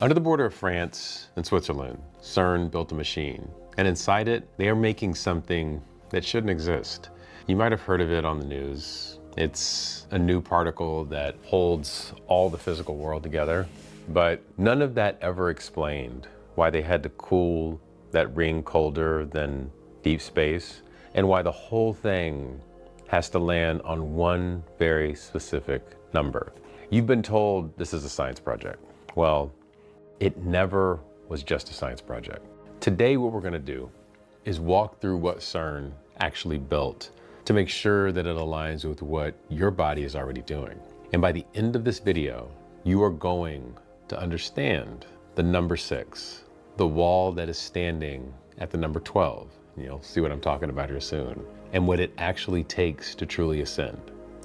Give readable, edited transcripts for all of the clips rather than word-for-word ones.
Under the border of France and Switzerland, CERN built a machine, and inside it, they are making something that shouldn't exist. You might have heard of it on the news. It's a new particle that holds all the physical world together, but none of that ever explained why they had to cool that ring colder than deep space, and why the whole thing has to land on one very specific number. You've been told this is a science project. Well, it never was just a science project. Today, what we're gonna do is walk through what CERN actually built to make sure that it aligns with what your body is already doing. And by the end of this video, you are going to understand the number 6, the wall that is standing at the number 12. You'll see what I'm talking about here soon, and what it actually takes to truly ascend.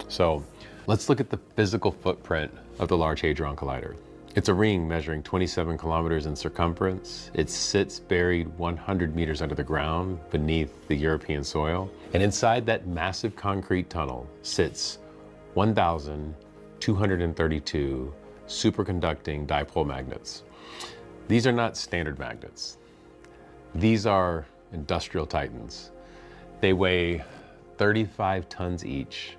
So let's look at the physical footprint of the Large Hadron Collider. It's a ring measuring 27 kilometers in circumference. It sits buried 100 meters under the ground beneath the European soil. And inside that massive concrete tunnel sits 1,232 superconducting dipole magnets. These are not standard magnets. These are industrial titans. They weigh 35 tons each.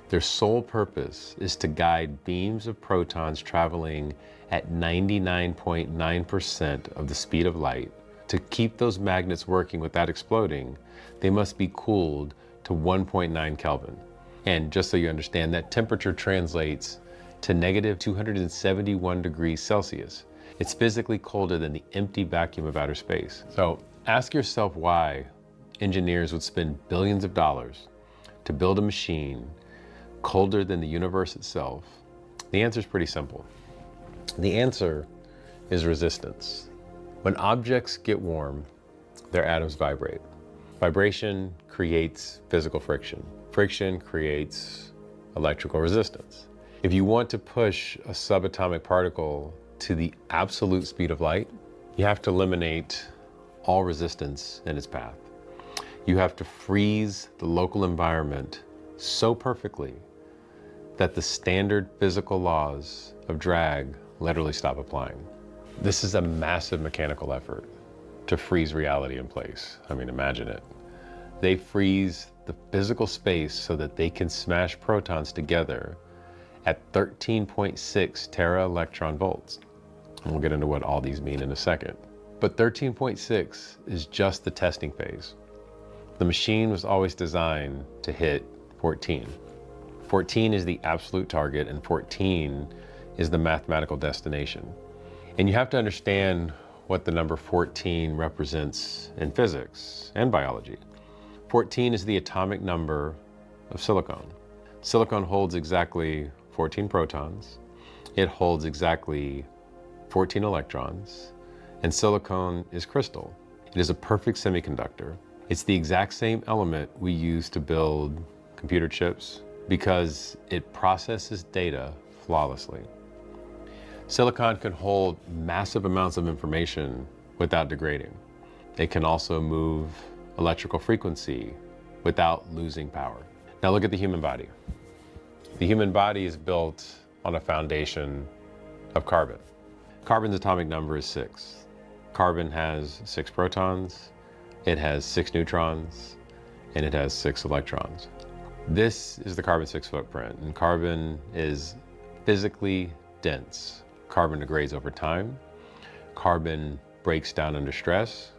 Their sole purpose is to guide beams of protons traveling at 99.9% of the speed of light. To keep those magnets working without exploding, they must be cooled to 1.9 Kelvin. And just so you understand, that temperature translates to negative 271 degrees Celsius. It's physically colder than the empty vacuum of outer space. So ask yourself why engineers would spend billions of dollars to build a machine colder than the universe itself. The answer is pretty simple. The answer is resistance. When objects get warm, their atoms vibrate. Vibration creates physical friction. Friction creates electrical resistance. If you want to push a subatomic particle to the absolute speed of light, you have to eliminate all resistance in its path. You have to freeze the local environment so perfectly that the standard physical laws of drag literally stop applying. This is a massive mechanical effort to freeze reality in place. I mean, imagine it. They freeze the physical space so that they can smash protons together at 13.6 tera electron volts. And we'll get into what all these mean in a second. But 13.6 is just the testing phase. The machine was always designed to hit 14. 14 is the absolute target, and 14 is the mathematical destination. And you have to understand what the number 14 represents in physics and biology. 14 is the atomic number of silicon. Silicon holds exactly 14 protons. It holds exactly 14 electrons, and silicon is crystal. It is a perfect semiconductor. It's the exact same element we use to build computer chips because it processes data flawlessly. Silicon can hold massive amounts of information without degrading. It can also move electrical frequency without losing power. Now look at the human body. The human body is built on a foundation of carbon. Carbon's atomic number is 6. Carbon has 6 protons, it has 6 neutrons, and it has 6 electrons. This is the carbon-6 footprint, and carbon is physically dense. Carbon degrades over time. Carbon breaks down under stress.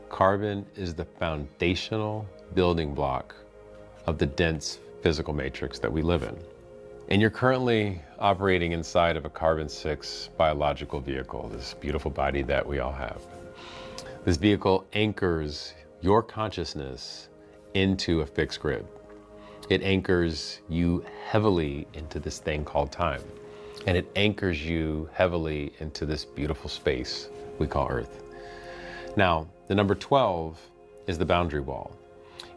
Carbon is the foundational building block of the dense physical matrix that we live in. And you're currently operating inside of a carbon-6 biological vehicle, this beautiful body that we all have. This vehicle anchors your consciousness into a fixed grid. It anchors you heavily into this thing called time. And it anchors you heavily into this beautiful space we call Earth. Now, the number 12 is the boundary wall.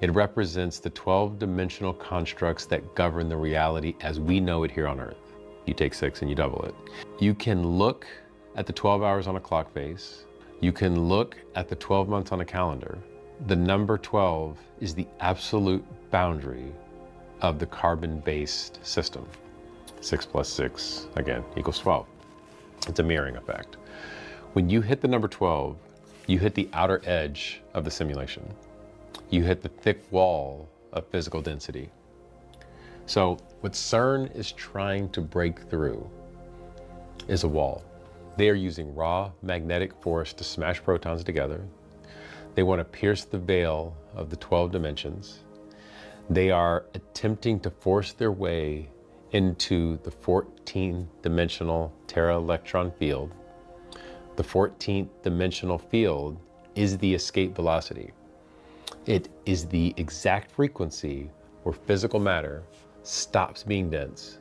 It represents the 12-dimensional constructs that govern the reality as we know it here on Earth. You take 6 and you double it. You can look at the 12 hours on a clock face. You can look at the 12 months on a calendar. The number 12 is the absolute boundary of the carbon-based system. 6 plus 6, again, equals 12. It's a mirroring effect. When you hit the number 12, you hit the outer edge of the simulation. You hit the thick wall of physical density. So what CERN is trying to break through is a wall. They are using raw magnetic force to smash protons together. They want to pierce the veil of the 12 dimensions. They are attempting to force their way into the 14-dimensional tera-electron field. The 14th dimensional field is the escape velocity. It is the exact frequency where physical matter stops being dense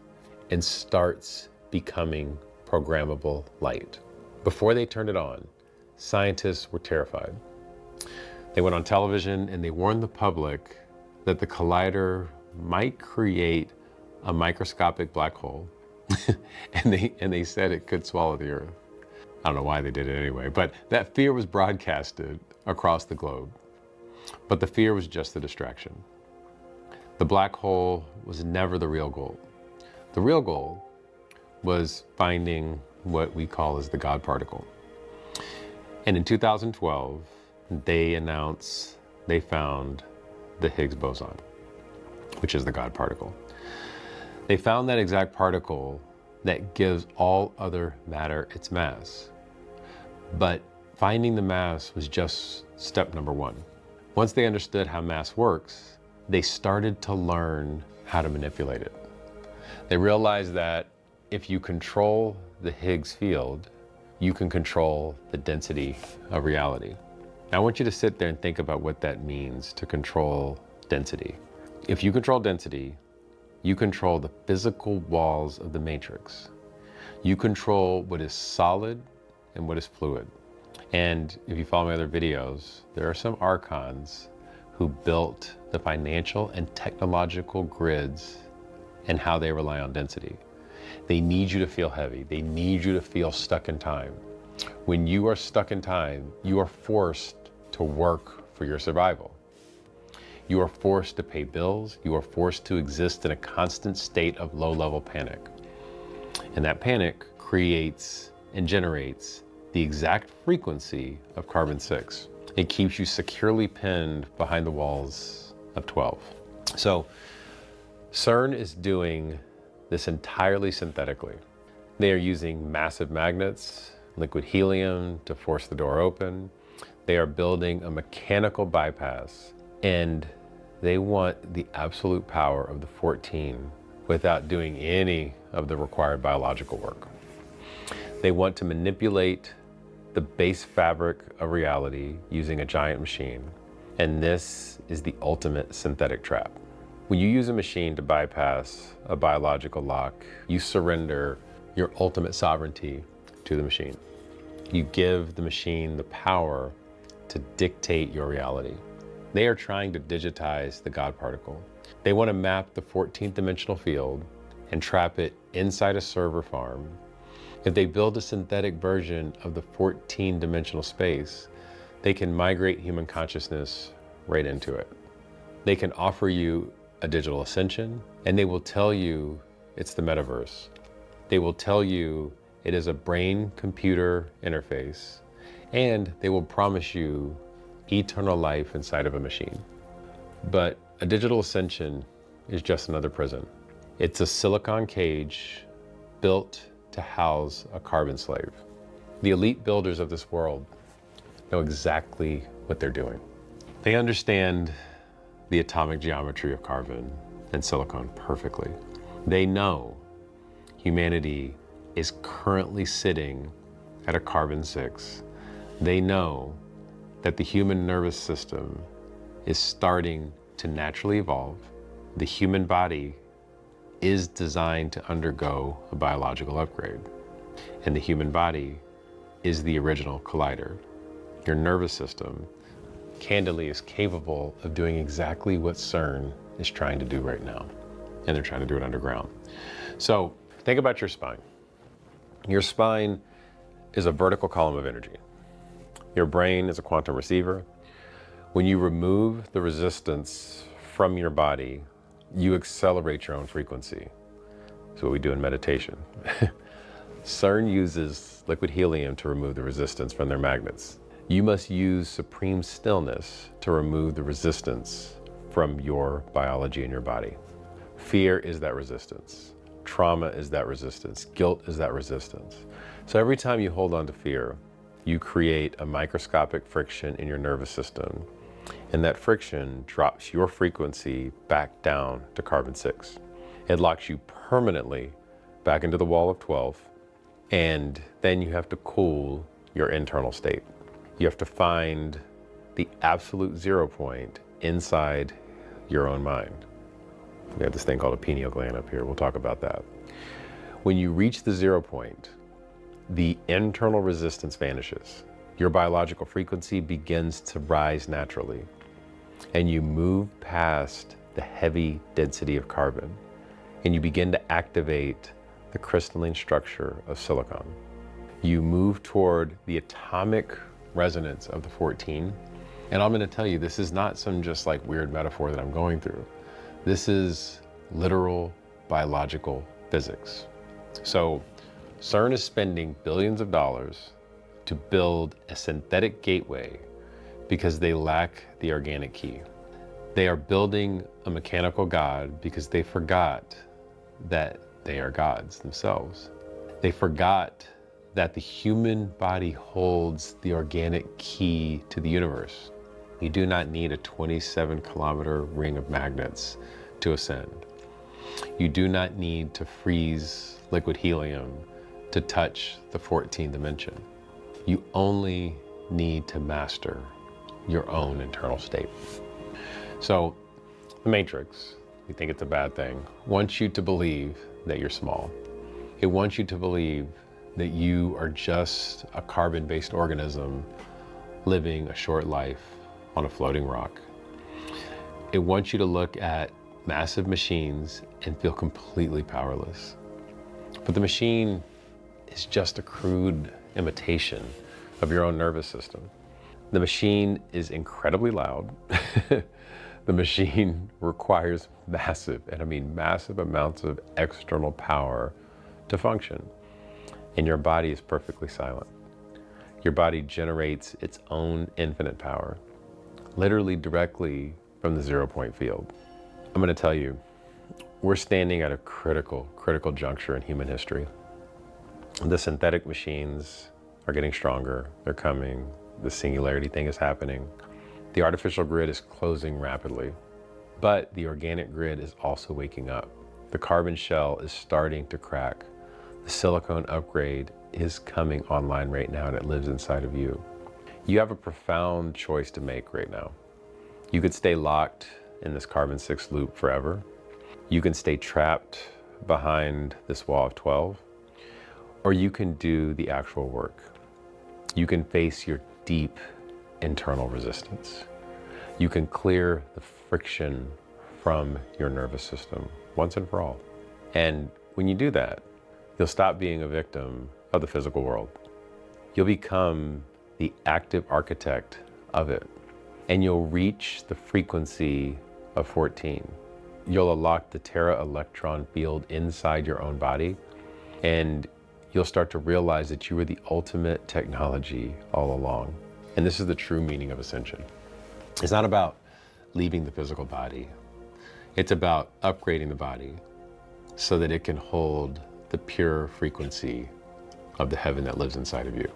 and starts becoming programmable light. Before they turned it on, scientists were terrified. They went on television and they warned the public that the collider might create a microscopic black hole, and they said it could swallow the Earth. I don't know why they did it anyway, but that fear was broadcasted across the globe. But the fear was just a distraction. The black hole was never the real goal. The real goal was finding what we call as the God particle. And in 2012, they announced they found the Higgs boson, which is the God particle. They found that exact particle that gives all other matter its mass. But finding the mass was just step number one. Once they understood how mass works, they started to learn how to manipulate it. They realized that if you control the Higgs field, you can control the density of reality. Now, I want you to sit there and think about what that means to control density. If you control density, you control the physical walls of the matrix. You control what is solid and what is fluid. And if you follow my other videos, there are some archons who built the financial and technological grids and how they rely on density. They need you to feel heavy. They need you to feel stuck in time. When you are stuck in time, you are forced to work for your survival. You are forced to pay bills. You are forced to exist in a constant state of low-level panic. And that panic creates and generates the exact frequency of carbon-6. It keeps you securely pinned behind the walls of 12. So CERN is doing this entirely synthetically. They are using massive magnets, liquid helium to force the door open. They are building a mechanical bypass, and they want the absolute power of the 14 without doing any of the required biological work. They want to manipulate the base fabric of reality using a giant machine. And this is the ultimate synthetic trap. When you use a machine to bypass a biological lock, you surrender your ultimate sovereignty to the machine. You give the machine the power to dictate your reality. They are trying to digitize the God particle. They want to map the 14th dimensional field and trap it inside a server farm. If they build a synthetic version of the 14-dimensional space, they can migrate human consciousness right into it. They can offer you a digital ascension, and they will tell you it's the metaverse. They will tell you it is a brain-computer interface, and they will promise you eternal life inside of a machine. But a digital ascension is just another prison. It's a silicon cage built to house a carbon slave. The elite builders of this world know exactly what they're doing. They understand the atomic geometry of carbon and silicon perfectly. They know humanity is currently sitting at a carbon-6. They know that the human nervous system is starting to naturally evolve. The human body is designed to undergo a biological upgrade. And the human body is the original collider. Your nervous system, candidly, is capable of doing exactly what CERN is trying to do right now. And they're trying to do it underground. So think about your spine. Your spine is a vertical column of energy. Your brain is a quantum receiver. When you remove the resistance from your body, you accelerate your own frequency. That's what we do in meditation. CERN uses liquid helium to remove the resistance from their magnets. You must use supreme stillness to remove the resistance from your biology in your body. Fear is that resistance. Trauma is that resistance. Guilt is that resistance. So every time you hold on to fear, you create a microscopic friction in your nervous system, and that friction drops your frequency back down to carbon-6. It locks you permanently back into the wall of 12, and then you have to cool your internal state. You have to find the absolute 0 point inside your own mind. We have this thing called a pineal gland up here. We'll talk about that. When you reach the 0 point, the internal resistance vanishes. Your biological frequency begins to rise naturally, and you move past the heavy density of carbon, and you begin to activate the crystalline structure of silicon. You move toward the atomic resonance of the 14. And I'm going to tell you, this is not some just like weird metaphor that I'm going through. This is literal biological physics. So CERN is spending billions of dollars to build a synthetic gateway because they lack the organic key. They are building a mechanical god because they forgot that they are gods themselves. They forgot that the human body holds the organic key to the universe. You do not need a 27-kilometer ring of magnets to ascend. You do not need to freeze liquid helium to touch the 14th dimension. You only need to master your own internal state. So the Matrix, we think it's a bad thing, wants you to believe that you're small. It wants you to believe that you are just a carbon-based organism living a short life on a floating rock. It wants you to look at massive machines and feel completely powerless. But the machine is just a crude imitation of your own nervous system. The machine is incredibly loud. The machine requires massive, and I mean massive amounts of external power to function. And your body is perfectly silent. Your body generates its own infinite power, literally directly from the 0 point field. I'm going to tell you, we're standing at a critical juncture in human history. The synthetic machines are getting stronger. They're coming. The singularity thing is happening. The artificial grid is closing rapidly, but the organic grid is also waking up. The carbon shell is starting to crack. The silicone upgrade is coming online right now, and it lives inside of you. You have a profound choice to make right now. You could stay locked in this carbon-6 loop forever. You can stay trapped behind this wall of 12, or you can do the actual work. You can face your deep internal resistance. You can clear the friction from your nervous system once and for all. And when you do that, you'll stop being a victim of the physical world. You'll become the active architect of it, and you'll reach the frequency of 14. You'll unlock the Terra electron field inside your own body, and you'll start to realize that you were the ultimate technology all along. And this is the true meaning of ascension. It's not about leaving the physical body. It's about upgrading the body so that it can hold the pure frequency of the heaven that lives inside of you.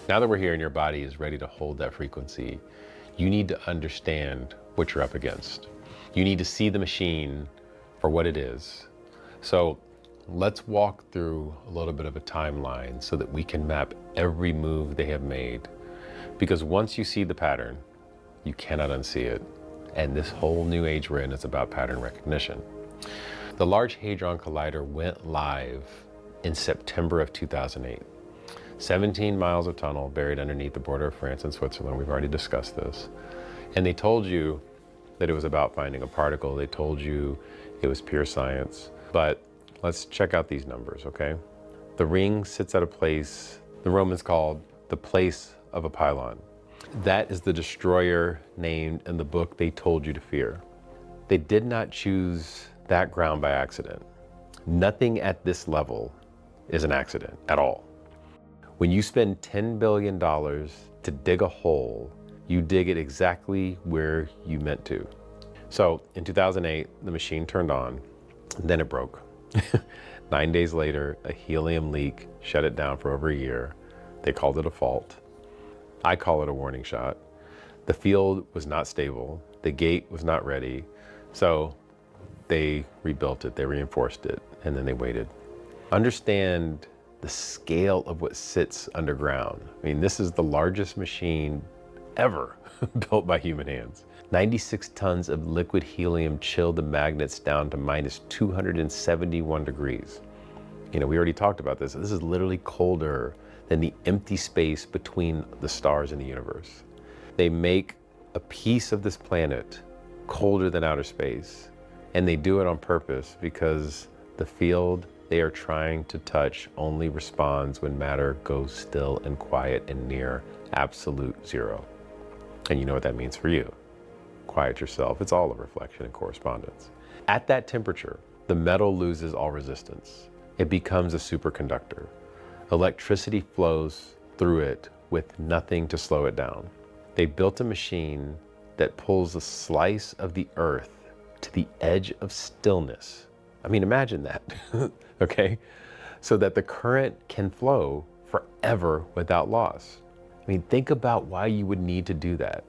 Now that we're here and your body is ready to hold that frequency, you need to understand what you're up against. You need to see the machine for what it is. So let's walk through a little bit of a timeline so that we can map every move they have made. Because once you see the pattern, you cannot unsee it. And this whole new age we're in is about pattern recognition. The Large Hadron Collider went live in September of 2008. 17 miles of tunnel buried underneath the border of France and Switzerland. We've already discussed this. And they told you that it was about finding a particle. They told you it was pure science. But let's check out these numbers, okay? The ring sits at a place the Romans called the place of a pylon. That is the destroyer named in the book they told you to fear. They did not choose that ground by accident. Nothing at this level is an accident at all. When you spend $10 billion to dig a hole, you dig it exactly where you meant to. So in 2008, the machine turned on, then it broke. 9 days later, a helium leak shut it down for over a year. They called it a fault. I call it a warning shot. The field was not stable. The gate was not ready. So they rebuilt it, they reinforced it, and then they waited. Understand the scale of what sits underground. I mean, this is the largest machine ever built by human hands. 96 tons of liquid helium chilled the magnets down to minus 271 degrees. You know, we already talked about this. This is literally colder than the empty space between the stars in the universe. They make a piece of this planet colder than outer space, and they do it on purpose because the field they are trying to touch only responds when matter goes still and quiet and near absolute zero. And you know what that means for you. Quiet yourself. It's all a reflection and correspondence. At that temperature, the metal loses all resistance. It becomes a superconductor. Electricity flows through it with nothing to slow it down. They built a machine that pulls a slice of the earth to the edge of stillness. I mean, imagine that, okay? So that the current can flow forever without loss. I mean, think about why you would need to do that.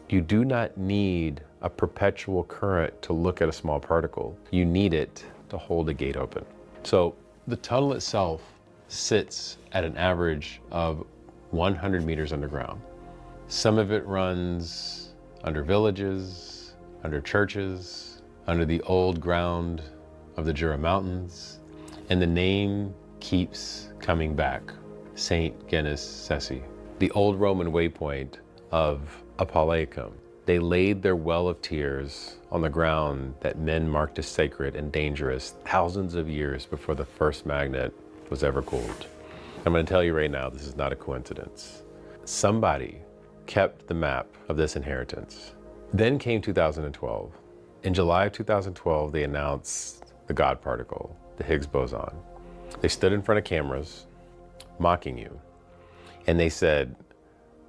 You do not need a perpetual current to look at a small particle. You need it to hold a gate open. So the tunnel itself sits at an average of 100 meters underground. Some of it runs under villages, under churches, under the old ground of the Jura Mountains, and the name keeps coming back, St. Genus Sessi, the old Roman waypoint of Apolleicum. They laid their well of tears on the ground that men marked as sacred and dangerous thousands of years before the first magnet was ever cooled. I'm going to tell you right now, this is not a coincidence. Somebody kept the map of this inheritance. Then came 2012. In July of 2012, they announced the God particle, the Higgs boson. They stood in front of cameras, mocking you, and they said,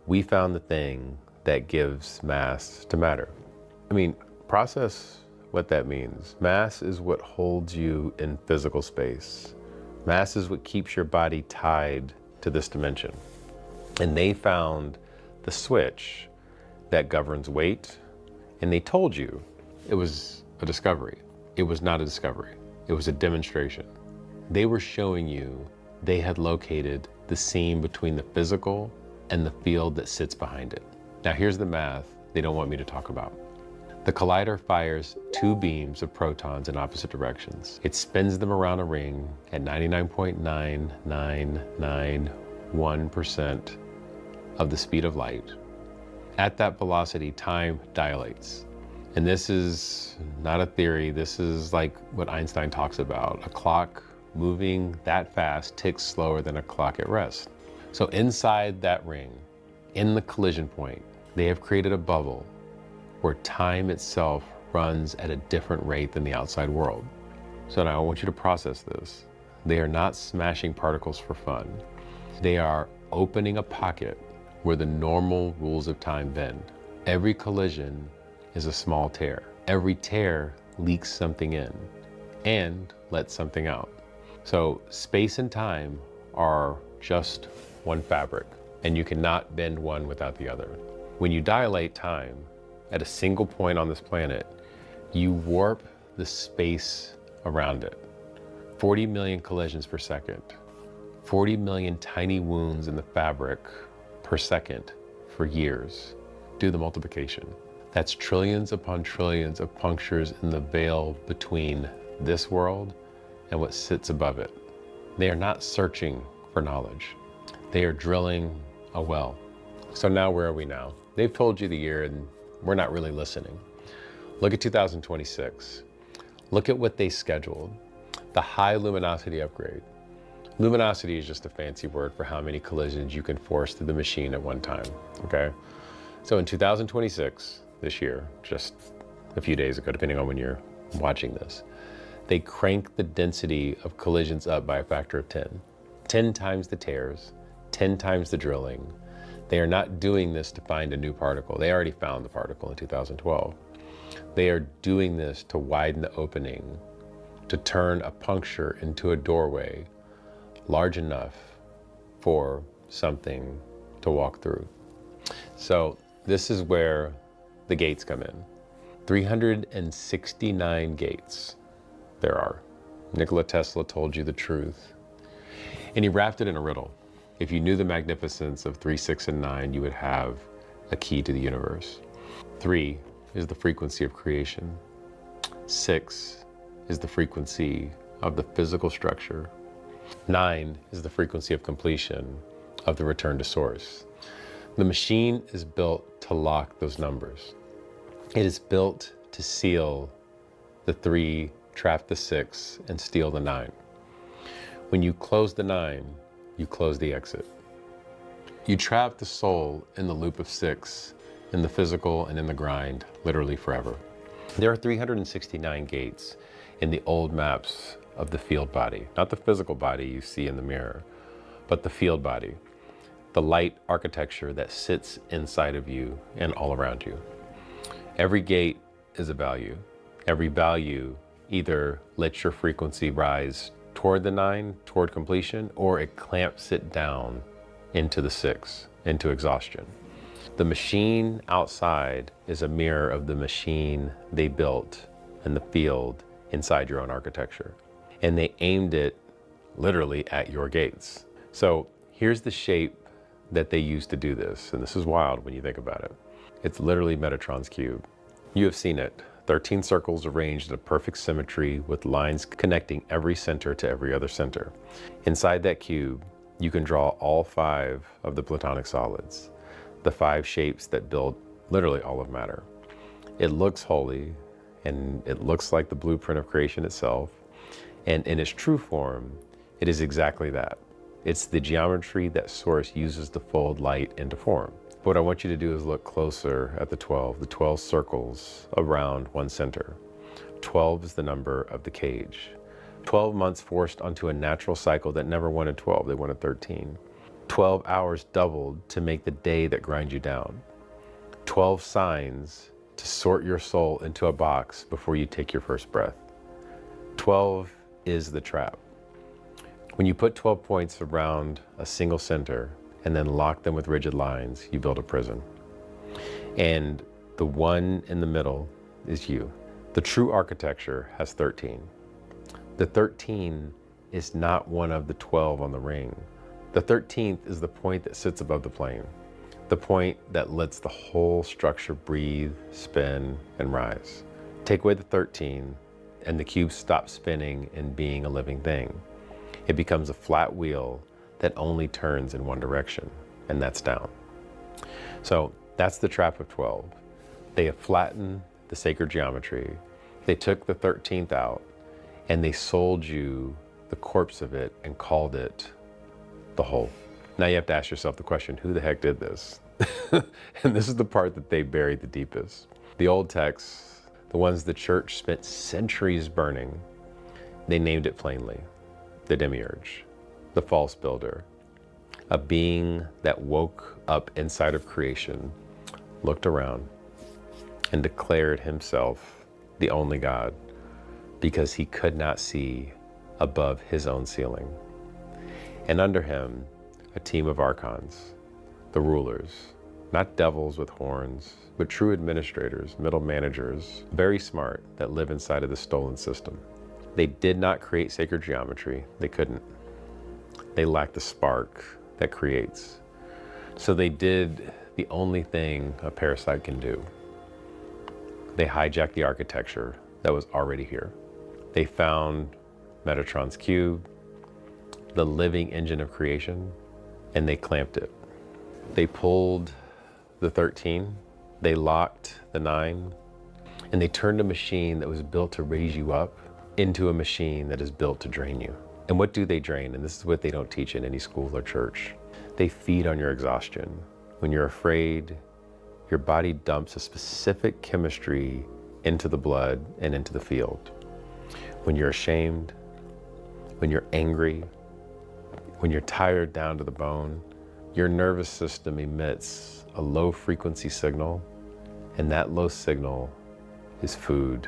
"We found the thing that gives mass to matter." I mean, process what that means. Mass is what holds you in physical space. Mass is what keeps your body tied to this dimension. And they found the switch that governs weight, and they told you it was a discovery. It was not a discovery. It was a demonstration. They were showing you they had located the seam between the physical and the field that sits behind it. Now here's the math they don't want me to talk about. The collider fires two beams of protons in opposite directions. It spins them around a ring at 99.9991% of the speed of light. At that velocity, time dilates. And this is not a theory, this is like what Einstein talks about. A clock moving that fast ticks slower than a clock at rest. So inside that ring, in the collision point, they have created a bubble where time itself runs at a different rate than the outside world. So now I want you to process this. They are not smashing particles for fun. They are opening a pocket where the normal rules of time bend. Every collision is a small tear. Every tear leaks something in and lets something out. So space and time are just one fabric, and you cannot bend one without the other. When you dilate time at a single point on this planet, you warp the space around it. 40 million collisions per second, 40 million tiny wounds in the fabric per second for years. Do the multiplication. That's trillions upon trillions of punctures in the veil between this world and what sits above it. They are not searching for knowledge. They are drilling a well. So now where are we now? They've told you the year and we're not really listening. Look at 2026. Look at what they scheduled. The high luminosity upgrade. Luminosity is just a fancy word for how many collisions you can force through the machine at one time, okay? So in 2026, this year, just a few days ago, depending on when you're watching this, they cranked the density of collisions up by a factor of 10. 10 times the tears, 10 times the drilling. They are not doing this to find a new particle. They already found the particle in 2012. They are doing this to widen the opening, to turn a puncture into a doorway large enough for something to walk through. So this is where the gates come in. 369 gates there are. Nikola Tesla told you the truth, and he wrapped it in a riddle. If you knew the magnificence of 3, 6, and 9, you would have a key to the universe. 3 is the frequency of creation. 6 is the frequency of the physical structure. 9 is the frequency of completion of the return to source. The machine is built to lock those numbers. It is built to seal the 3, trap the 6, and steal the 9. When you close the 9, you close the exit. You trap the soul in the loop of 6, in the physical and in the grind, literally forever. There are 369 gates in the old maps of the field body, not the physical body you see in the mirror, but the field body, the light architecture that sits inside of you and all around you. Every gate is a value. Every value either lets your frequency rise toward the 9, toward completion, or it clamps it down into the 6, into exhaustion. The machine outside is a mirror of the machine they built in the field inside your own architecture. And they aimed it literally at your gates. So here's the shape that they used to do this. And this is wild when you think about it. It's literally Metatron's cube. You have seen it. 13 circles arranged in a perfect symmetry with lines connecting every center to every other center. Inside that cube, you can draw all 5 of the platonic solids, the 5 shapes that build literally all of matter. It looks holy, and it looks like the blueprint of creation itself. And in its true form, it is exactly that. It's the geometry that Source uses to fold light into form. What I want you to do is look closer at the 12 circles around one center. 12 is the number of the cage. 12 months forced onto a natural cycle that never wanted 12, they wanted 13. 12 hours doubled to make the day that grinds you down. 12 signs to sort your soul into a box before you take your first breath. 12 is the trap. When you put 12 points around a single center and then lock them with rigid lines, you build a prison. And the one in the middle is you. The true architecture has 13. The 13 is not one of the 12 on the ring. The 13th is the point that sits above the plane, the point that lets the whole structure breathe, spin, and rise. Take away the 13, and the cube stops spinning and being a living thing. It becomes a flat wheel that only turns in one direction, and that's down. So that's the trap of 12. They have flattened the sacred geometry. They took the 13th out, and they sold you the corpse of it and called it the whole. Now you have to ask yourself the question, who the heck did this? And this is the part that they buried the deepest. The old texts, the ones the church spent centuries burning, they named it plainly, the demiurge, the false builder, a being that woke up inside of creation, looked around, and declared himself the only God because he could not see above his own ceiling. And under him, a team of archons, the rulers, not devils with horns, but true administrators, middle managers, very smart, that live inside of the stolen system. They did not create sacred geometry. They couldn't. They lacked the spark that creates. So they did the only thing a parasite can do. They hijacked the architecture that was already here. They found Metatron's cube, the living engine of creation, and they clamped it. They pulled the 13, they locked the 9, and they turned a machine that was built to raise you up into a machine that is built to drain you. And what do they drain? And this is what they don't teach in any school or church. They feed on your exhaustion. When you're afraid, your body dumps a specific chemistry into the blood and into the field. When you're ashamed, when you're angry, When you're tired down to the bone, your nervous system emits a low frequency signal, and that low signal is food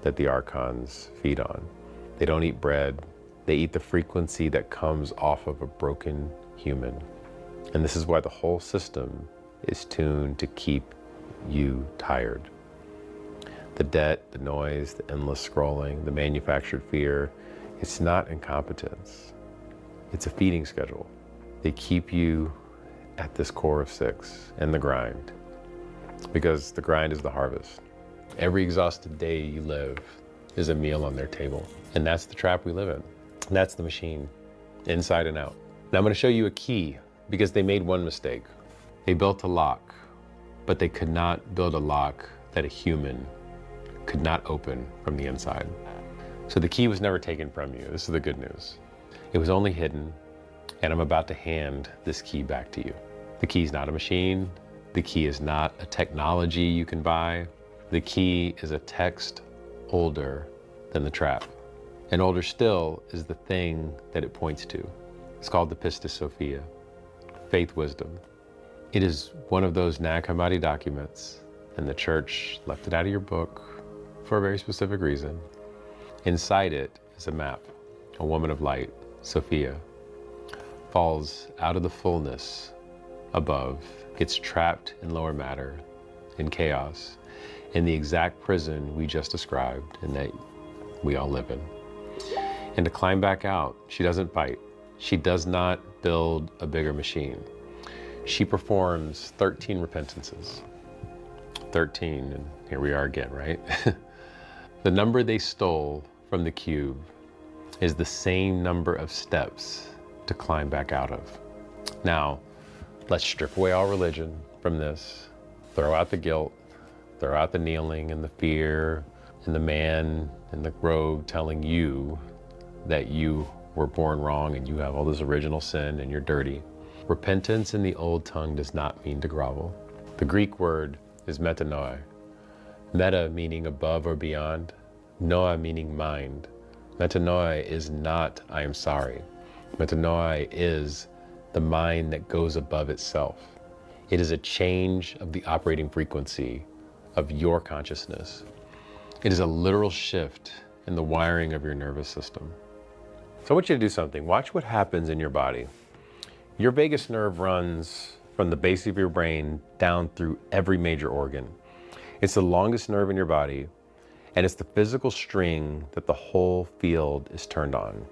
that the archons feed on. They don't eat bread, they eat the frequency that comes off of a broken human. And this is why the whole system is tuned to keep you tired. The debt, the noise, the endless scrolling, the manufactured fear, it's not incompetence. It's a feeding schedule. They keep you at this core of 6 and the grind, because the grind is the harvest. Every exhausted day you live is a meal on their table. And that's the trap we live in. That's the machine, inside and out. Now I'm gonna show you a key, because they made one mistake. They built a lock, but they could not build a lock that a human could not open from the inside. So the key was never taken from you. This is the good news. It was only hidden, and I'm about to hand this key back to you. The key is not a machine. The key is not a technology you can buy. The key is a text older than the trap. And older still is the thing that it points to. It's called the Pistis Sophia, faith wisdom. It is one of those Nag Hammadi documents, and the church left it out of your book for a very specific reason. Inside it is a map. A woman of light, Sophia, falls out of the fullness above, gets trapped in lower matter, in chaos, in the exact prison we just described and that we all live in. And to climb back out, she doesn't fight. She does not build a bigger machine. She performs 13 repentances. 13, and here we are again, right? The number they stole from the cube is the same number of steps to climb back out of. Now, let's strip away all religion from this, throw out the guilt, throw out the kneeling and the fear and the man in the robe telling you that you were born wrong and you have all this original sin and you're dirty. Repentance in the old tongue does not mean to grovel. The Greek word is metanoia. Meta meaning above or beyond, noia meaning mind. Metanoia is not I am sorry. Metanoia is the mind that goes above itself. It is a change of the operating frequency of your consciousness. It is a literal shift in the wiring of your nervous system. So I want you to do something. Watch what happens in your body. Your vagus nerve runs from the base of your brain down through every major organ. It's the longest nerve in your body, and it's the physical string that the whole field is turned on.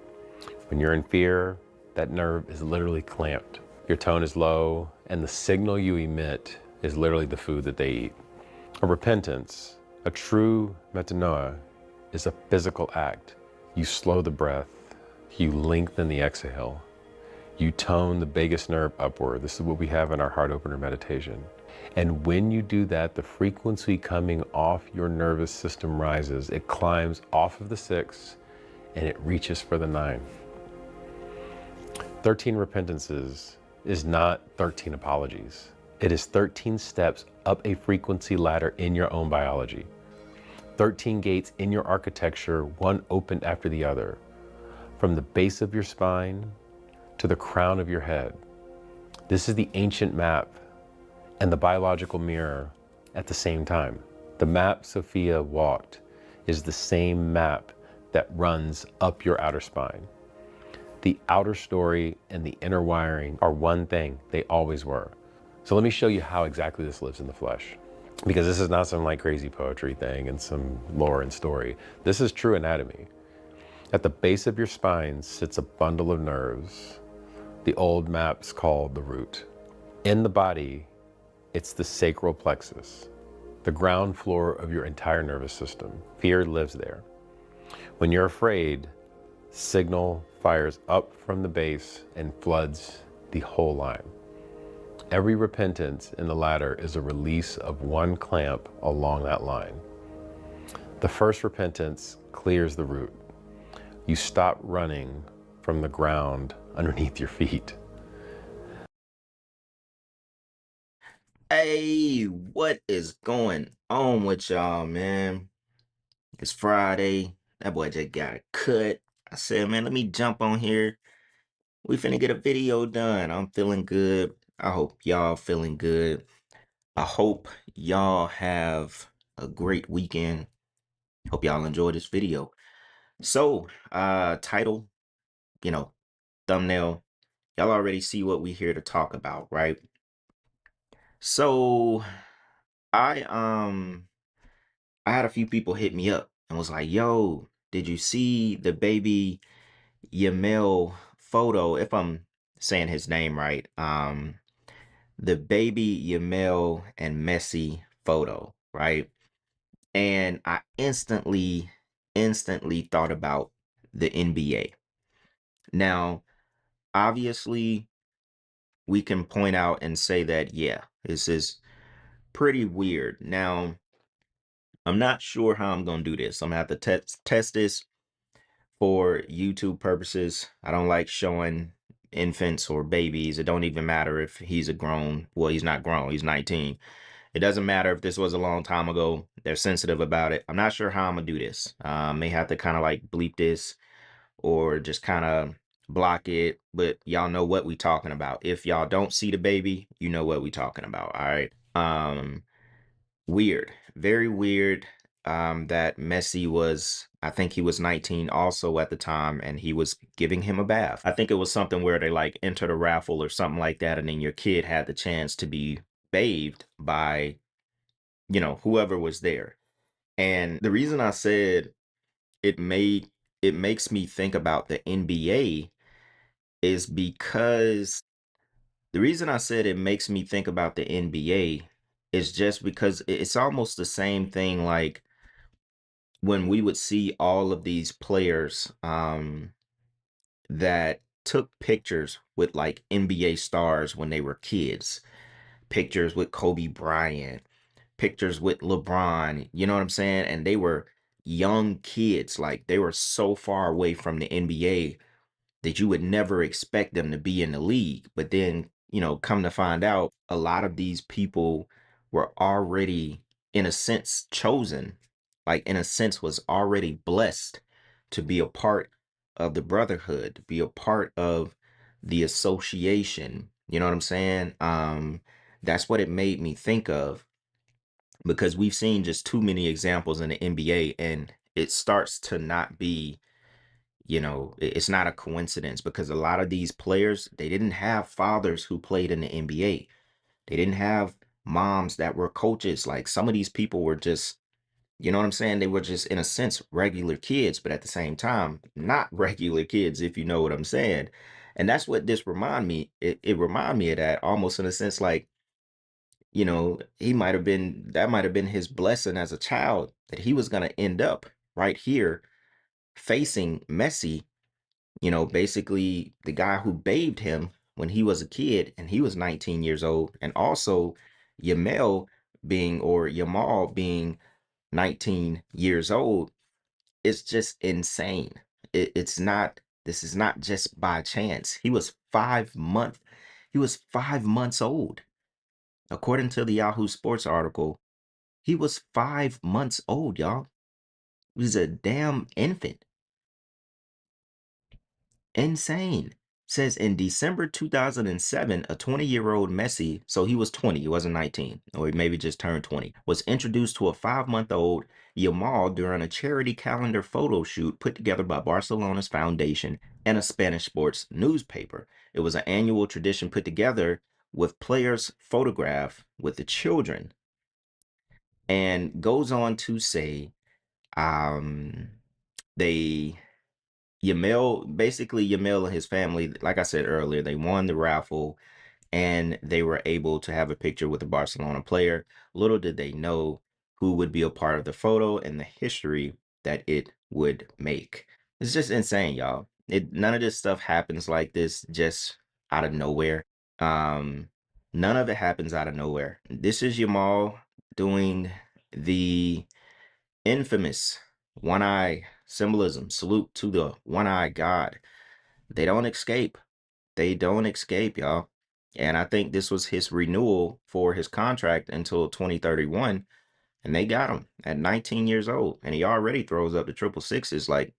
When you're in fear, that nerve is literally clamped. Your tone is low, and the signal you emit is literally the food that they eat. A repentance, a true metanoia, is a physical act. You slow the breath, you lengthen the exhale, you tone the vagus nerve upward. This is what we have in our heart opener meditation. And when you do that, the frequency coming off your nervous system rises. It climbs off of the 6 and it reaches for the 9. 13 repentances is not 13 apologies. It is 13 steps up a frequency ladder in your own biology. 13 gates in your architecture, one opened after the other, from the base of your spine to the crown of your head. This is the ancient map and the biological mirror at the same time. The map Sophia walked is the same map that runs up your outer spine. The outer story and the inner wiring are one thing. They always were. So let me show you how exactly this lives in the flesh. Because this is not some like crazy poetry thing and some lore and story. This is true anatomy. At the base of your spine sits a bundle of nerves. The old maps called the root. In the body, it's the sacral plexus, the ground floor of your entire nervous system. Fear lives there. When you're afraid, signal fires up from the base and floods the whole line. Every repentance in the ladder is a release of one clamp along that line. The first repentance clears the root. You stop running from the ground underneath your feet. Hey, what is going on with y'all, man? It's Friday. That boy just got cut. I said, man, let me jump on here We finna get a video done. I'm feeling good. I hope y'all feeling good. I hope y'all have a great weekend. Hope y'all enjoy this video. So, title, you know, thumbnail, y'all already see what we here to talk about, right? So, I I had a few people hit me up and was like, "Yo, did you see the baby Yamil photo?" If I'm saying his name right. The baby Yamil and Messi photo, right? And I instantly thought about the NBA. Now, obviously, we can point out and say that, yeah, this is pretty weird. Now, I'm not sure how I'm going to do this. I'm going to have to test this for YouTube purposes. I don't like showing infants or babies. It don't even matter if he's a grown, well, he's not grown, he's 19. It doesn't matter if this was a long time ago. They're sensitive about it. I'm not sure how I'm gonna do this. May have to kind of like bleep this or just kind of block it, but y'all know what we talking about. If y'all don't see the baby, you know what we talking about. All right. Weird, very weird. That Messi was, I think he was 19 also at the time, and he was giving him a bath. I think it was something where they like entered a raffle or something like that, and then your kid had the chance to be bathed by, whoever was there. And the reason I said it makes me think about the NBA is because the reason I said it makes me think about the NBA is just because it's almost the same thing like when we would see all of these players that took pictures with like NBA stars when they were kids, pictures with Kobe Bryant, pictures with LeBron, you know what I'm saying? And they were young kids, like they were so far away from the NBA that you would never expect them to be in the league. But then, come to find out, a lot of these people were already, in a sense, chosen, like in a sense, was already blessed to be a part of the brotherhood, to be a part of the association. You know what I'm saying? That's what it made me think of because we've seen just too many examples in the NBA and it starts to not be, it's not a coincidence because a lot of these players, they didn't have fathers who played in the NBA. They didn't have moms that were coaches. Like some of these people were just, you know what I'm saying? They were just in a sense regular kids, but at the same time, not regular kids, if you know what I'm saying. And that's what this remind me. It remind me of that almost in a sense like, he might have been, that might have been his blessing as a child that he was going to end up right here facing Messi, basically the guy who bathed him when he was a kid and he was 19 years old. And also Yamal being 19 years old. It's just insane. This is not just by chance. He was 5 months old. According to the Yahoo Sports article, he was 5 months old, y'all. He was a damn infant. Insane. Says in December 2007, a 20-year-old Messi, so he was 20, he wasn't 19, or he maybe just turned 20, was introduced to a 5-month-old Yamal during a charity calendar photo shoot put together by Barcelona's foundation and a Spanish sports newspaper. It was an annual tradition put together with players photographed with the children. And goes on to say, um, they Yamil and his family, like I said earlier, they won the raffle and they were able to have a picture with a Barcelona player. Little did they know who would be a part of the photo and the history that it would make. It's just insane, y'all. None of this stuff happens like this just out of nowhere. Um, None of it happens out of nowhere. This is Yamal doing the infamous one eye symbolism. Salute to the one eye God. They don't escape. They don't escape, y'all. And I think this was his renewal for his contract until 2031. And they got him at 19 years old. And he already throws up the triple sixes like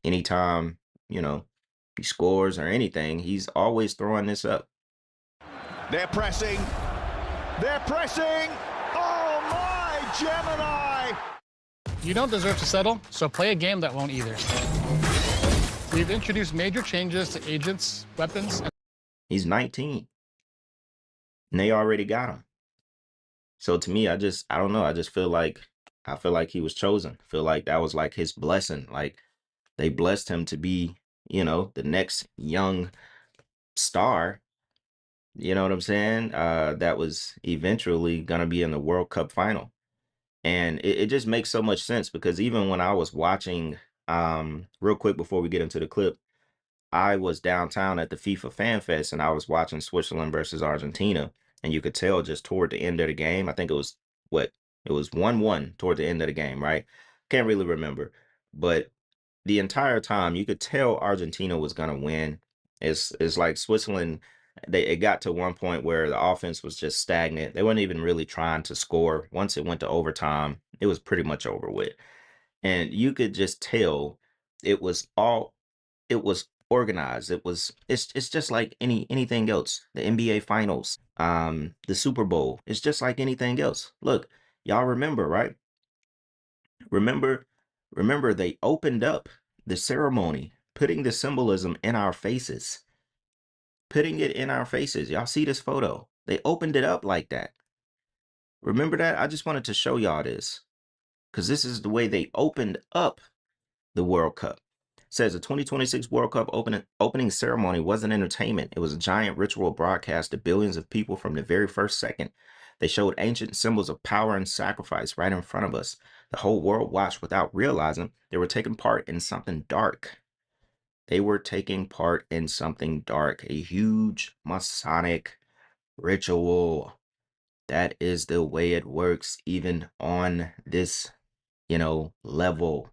anytime, you know, he scores or anything, he's always throwing this up. They're pressing. They're pressing. Oh my Gemini! You don't deserve to settle, so play a game that won't either. We've introduced major changes to agents, weapons, and He's 19. And they already got him. So to me, I don't know. I feel like he was chosen. I feel like that was like his blessing. Like they blessed him to be, the next young star. You know what I'm saying? That was eventually gonna be in the World Cup final. And it just makes so much sense because even when I was watching, real quick before we get into the clip, I was downtown at the FIFA Fan Fest and I was watching Switzerland versus Argentina. And you could tell just toward the end of the game, I think it was what? It was 1-1 toward the end of the game, right? Can't really remember. But the entire time you could tell Argentina was gonna win. It's like Switzerland, it got to one point where the offense was just stagnant. They weren't even really trying to score. Once it went to overtime, it was pretty much over with. And you could just tell it was all it was organized. It's just like anything else. The NBA finals, the Super Bowl. It's just like anything else. Look, y'all remember, right? Remember, remember they opened up the ceremony, putting the symbolism in our faces. Putting it in our faces. Y'all see this photo? They opened it up like that. Remember that? I just wanted to show y'all this because this is the way they opened up the World Cup. It says the 2026 World Cup opening ceremony wasn't entertainment. It was a giant ritual broadcast to billions of people from the very first second. They showed ancient symbols of power and sacrifice right in front of us. The whole world watched without realizing they were taking part in something dark. They were taking part in something dark, a huge Masonic ritual. That is the way it works, even on this, level.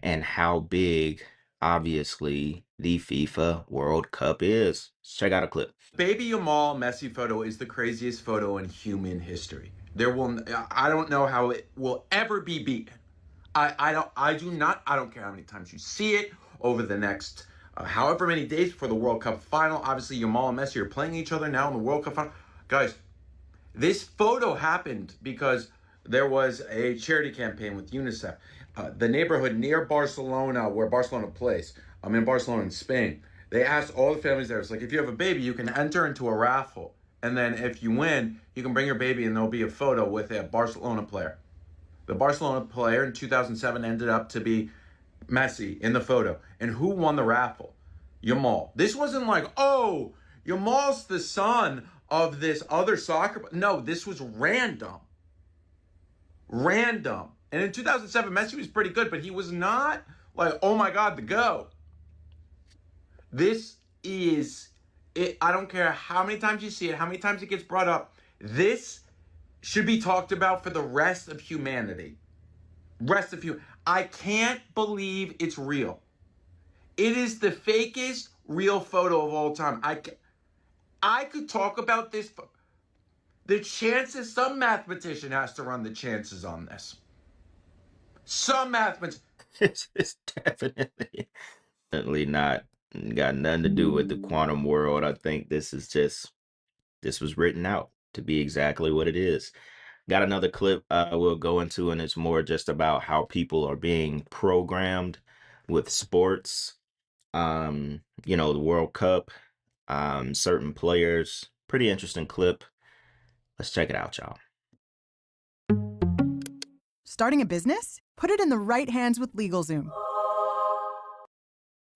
And how big, obviously, the FIFA World Cup is. Let's check out a clip. Baby Yamal Messi photo is the craziest photo in human history. I don't know how it will ever be beaten. I don't care how many times you see it over the next however many days before the World Cup final. Obviously, Yamal and Messi are playing each other now in the World Cup final. Guys, this photo happened because there was a charity campaign with UNICEF. The neighborhood near Barcelona, where Barcelona plays, I'm in Barcelona in Spain. They asked all the families there, it's like, if you have a baby, you can enter into a raffle. And then if you win, you can bring your baby and there'll be a photo with a Barcelona player. The Barcelona player in 2007 ended up to be Messi in the photo. And who won the raffle? Yamal. This wasn't like, oh, Yamal's the son of this other soccer. No, this was random. Random. And in 2007, Messi was pretty good, but he was not like, oh my God, the GOAT. This is it. I don't care how many times you see it, how many times it gets brought up. This should be talked about for the rest of humanity. I can't believe it's real. It is the fakest real photo of all time. I could talk about this. The chances, some mathematician has to run the chances on this. Some mathematician. It's definitely not got nothing to do with the quantum world. I think this was written out to be exactly what it is. Got another clip we'll go into, and it's more just about how people are being programmed with sports. The World Cup, certain players. Pretty interesting clip. Let's check it out, y'all. Starting a business? Put it in the right hands with LegalZoom.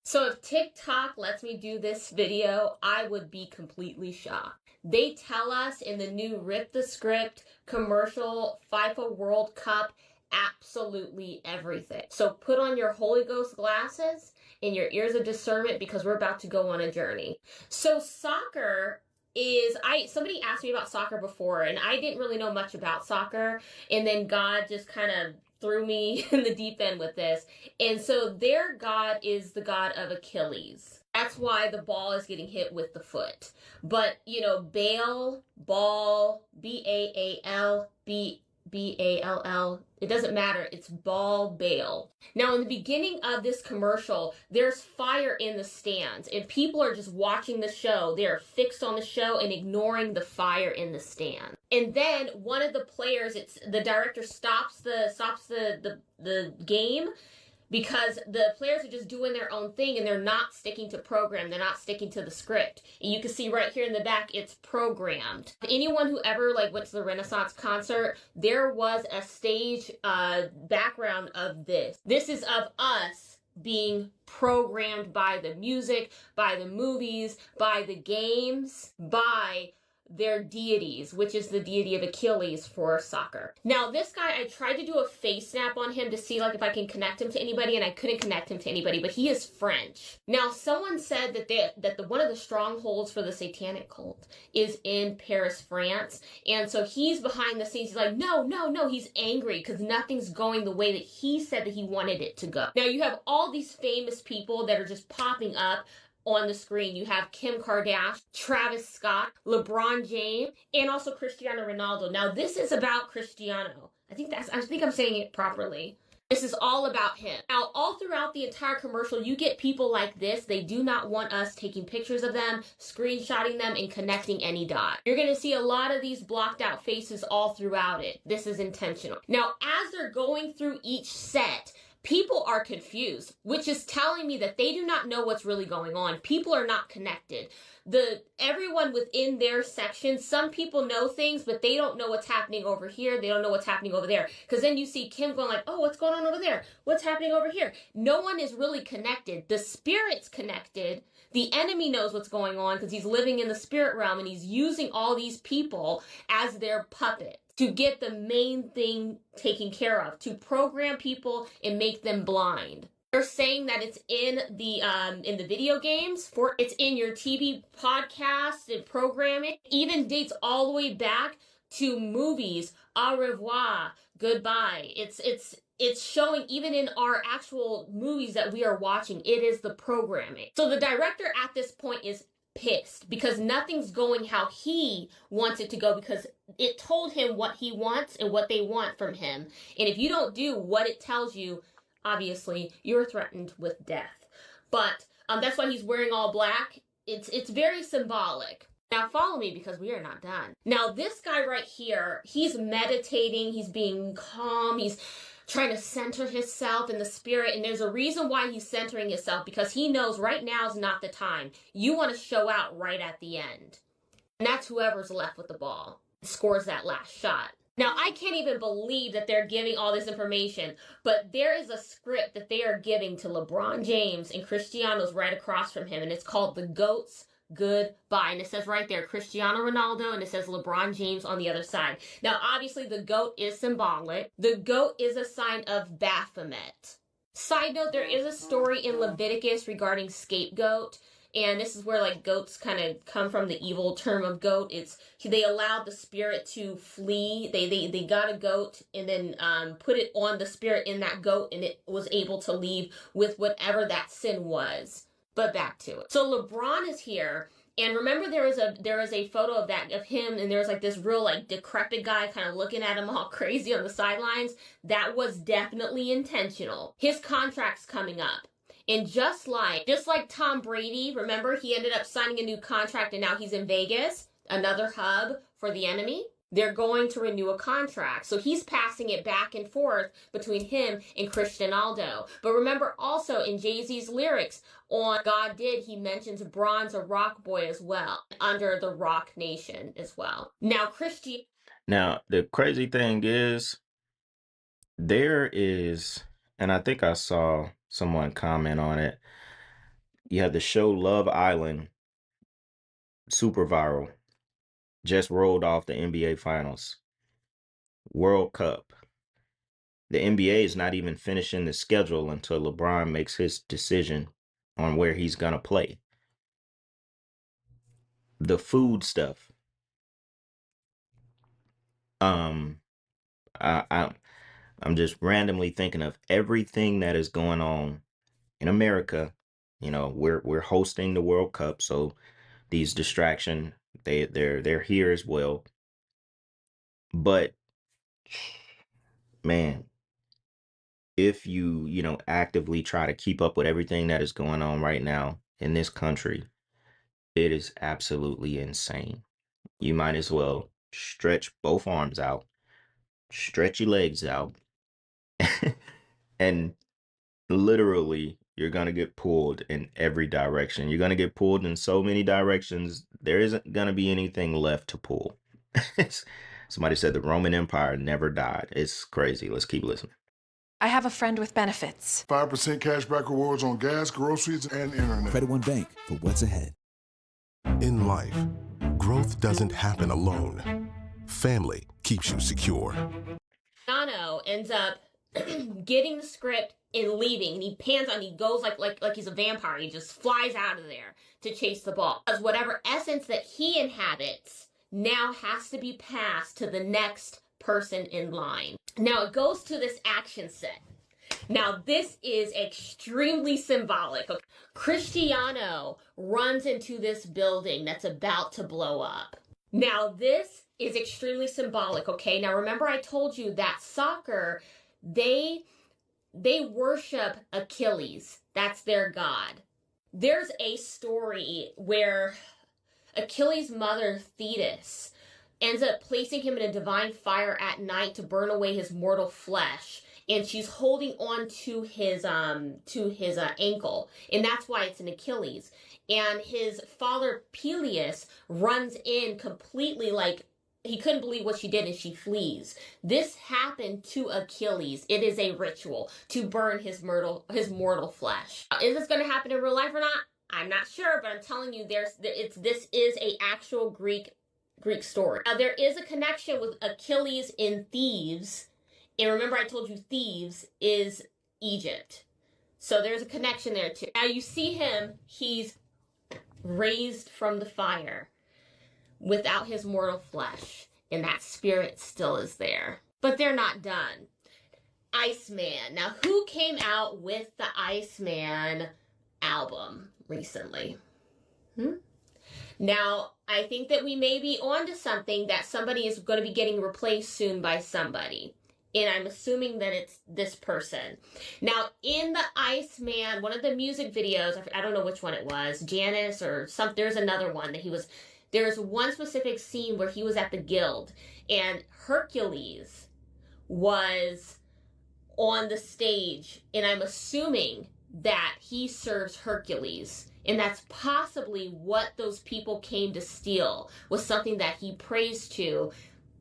So if TikTok lets me do this video, I would be completely shocked. They tell us in the new Rip the Script commercial FIFA World Cup absolutely everything. So put on your Holy Ghost glasses and your ears of discernment because we're about to go on a journey. So soccer is, somebody asked me about soccer before and I didn't really know much about soccer, and then God just kind of threw me in the deep end with this. And so their God is the God of Achilles. That's why the ball is getting hit with the foot. But, Baal, ball, B-A-A-L, B-A-L-L It doesn't matter. It's ball bail. Now, in the beginning of this commercial, there's fire in the stands, and people are just watching the show. They're fixed on the show and ignoring the fire in the stand. And then one of the players, the director stops the game, because the players are just doing their own thing and they're not sticking to program. They're not sticking to the script. And you can see right here in the back, it's programmed. Anyone who ever went to the Renaissance concert, there was a stage background of this. This is of us being programmed by the music, by the movies, by the games, by their deities, which is the deity of Achilles for soccer. Now, this guy, I tried to do a face snap on him to see if I can connect him to anybody, and I couldn't connect him to anybody, but he is French. Now, someone said that one of the strongholds for the satanic cult is in Paris, France, and so he's behind the scenes. He's like, no, he's angry because nothing's going the way that he said that he wanted it to go. Now, you have all these famous people that are just popping up on the screen. You have Kim Kardashian, Travis Scott, LeBron James, and also Cristiano Ronaldo. Now, this is about Cristiano. I think I'm saying it properly. This is all about him. Now, all throughout the entire commercial, you get people like this. They do not want us taking pictures of them, screenshotting them, and connecting any dot. You're going to see a lot of these blocked out faces all throughout it. This is intentional. Now, as they're going through each set, people are confused, which is telling me that they do not know what's really going on. People are not connected. Everyone within their section, some people know things, but they don't know what's happening over here. They don't know what's happening over there. Because then you see Kim going oh, what's going on over there? What's happening over here? No one is really connected. The spirit's connected. The enemy knows what's going on because he's living in the spirit realm and he's using all these people as their puppet to get the main thing taken care of, to program people and make them blind. They're saying that it's in the video games, it's in your TV podcasts and programming. It even dates all the way back to movies. Au revoir, goodbye. It's showing even in our actual movies that we are watching. It is the programming. So the director at this point is pissed because nothing's going how he wants it to go, because it told him what he wants and what they want from him. And if you don't do what it tells you, obviously you're threatened with death. But that's why he's wearing all black. It's very symbolic. Now follow me because we are not done. Now this guy right here, he's meditating, he's being calm, he's trying to center himself in the spirit, and there's a reason why he's centering himself, because he knows right now is not the time. You want to show out right at the end. And that's whoever's left with the ball scores that last shot. Now, I can't even believe that they're giving all this information, but there is a script that they are giving to LeBron James, and Cristiano's right across from him, and it's called The GOAT's Goodbye. And it says right there, Cristiano Ronaldo, and it says LeBron James on the other side. Now, obviously, the goat is symbolic. The goat is a sign of Baphomet. Side note, there is a story in Leviticus regarding scapegoat. And this is where goats kind of come from, the evil term of goat. They allowed the spirit to flee. They got a goat and then put it on the spirit in that goat, and it was able to leave with whatever that sin was. But back to it. So LeBron is here, and remember there is a photo of him, and there's this real decrepit guy kind of looking at him all crazy on the sidelines. That was definitely intentional. His contract's coming up. And just like Tom Brady, remember, he ended up signing a new contract and now he's in Vegas, another hub for the enemy. They're going to renew a contract. So he's passing it back and forth between him and Cristiano. But remember also in Jay-Z's lyrics on God Did, he mentions Bron's a rock boy as well, under the Rock Nation as well. Now, Now, the crazy thing is, there is, and I think I saw someone comment on it, you have the show Love Island, super viral, just rolled off the NBA Finals, World Cup. The NBA is not even finishing the schedule until LeBron makes his decision on where he's gonna play. The food stuff. I'm just randomly thinking of everything that is going on in America. You know, we're hosting the World Cup, so these distraction, they're here as well. But man, if you, you know, actively try to keep up with everything that is going on right now in this country, it is absolutely insane. You might as well stretch both arms out, stretch your legs out, and literally you're going to get pulled in every direction. You're going to get pulled in so many directions, there isn't going to be anything left to pull. Somebody said the Roman Empire never died. It's crazy. Let's keep listening. I have a friend with benefits. 5% cashback rewards on gas, groceries, and internet. Credit One Bank for what's ahead. In life, growth doesn't happen alone. Family keeps you secure. Yano ends up getting the script and leaving, and he pans on, he goes like he's a vampire. He just flies out of there to chase the ball. Because whatever essence that he inhabits now has to be passed to the next person in line. Now it goes to this action set. Now this is extremely symbolic. Cristiano runs into this building that's about to blow up. Now this is extremely symbolic, okay? Now remember I told you that soccer, they worship Achilles. That's their god. There's a story where Achilles' mother, Thetis, ends up placing him in a divine fire at night to burn away his mortal flesh. And she's holding on to his ankle. And that's why it's an Achilles. And his father, Peleus, runs in completely like, he couldn't believe what she did and she flees. This happened to Achilles. It is a ritual to burn his mortal flesh. Is this going to happen in real life or not? I'm not sure, but I'm telling you, this is a actual Greek story. There is a connection with Achilles in Thebes, and remember I told you Thebes is Egypt. So there's a connection there too. Now you see him, he's raised from the fire without his mortal flesh, and that spirit still is there. But they're not done. Iceman. Now who came out with the Iceman album recently? Now, I think that we may be onto something, that somebody is going to be getting replaced soon by somebody. And I'm assuming that it's this person. Now, in the Iceman, one of the music videos, I don't know which one it was, Janice or something, there's another one that there's one specific scene where he was at the guild and Hercules was on the stage, and I'm assuming that he serves Hercules. And that's possibly what those people came to steal, was something that he prays to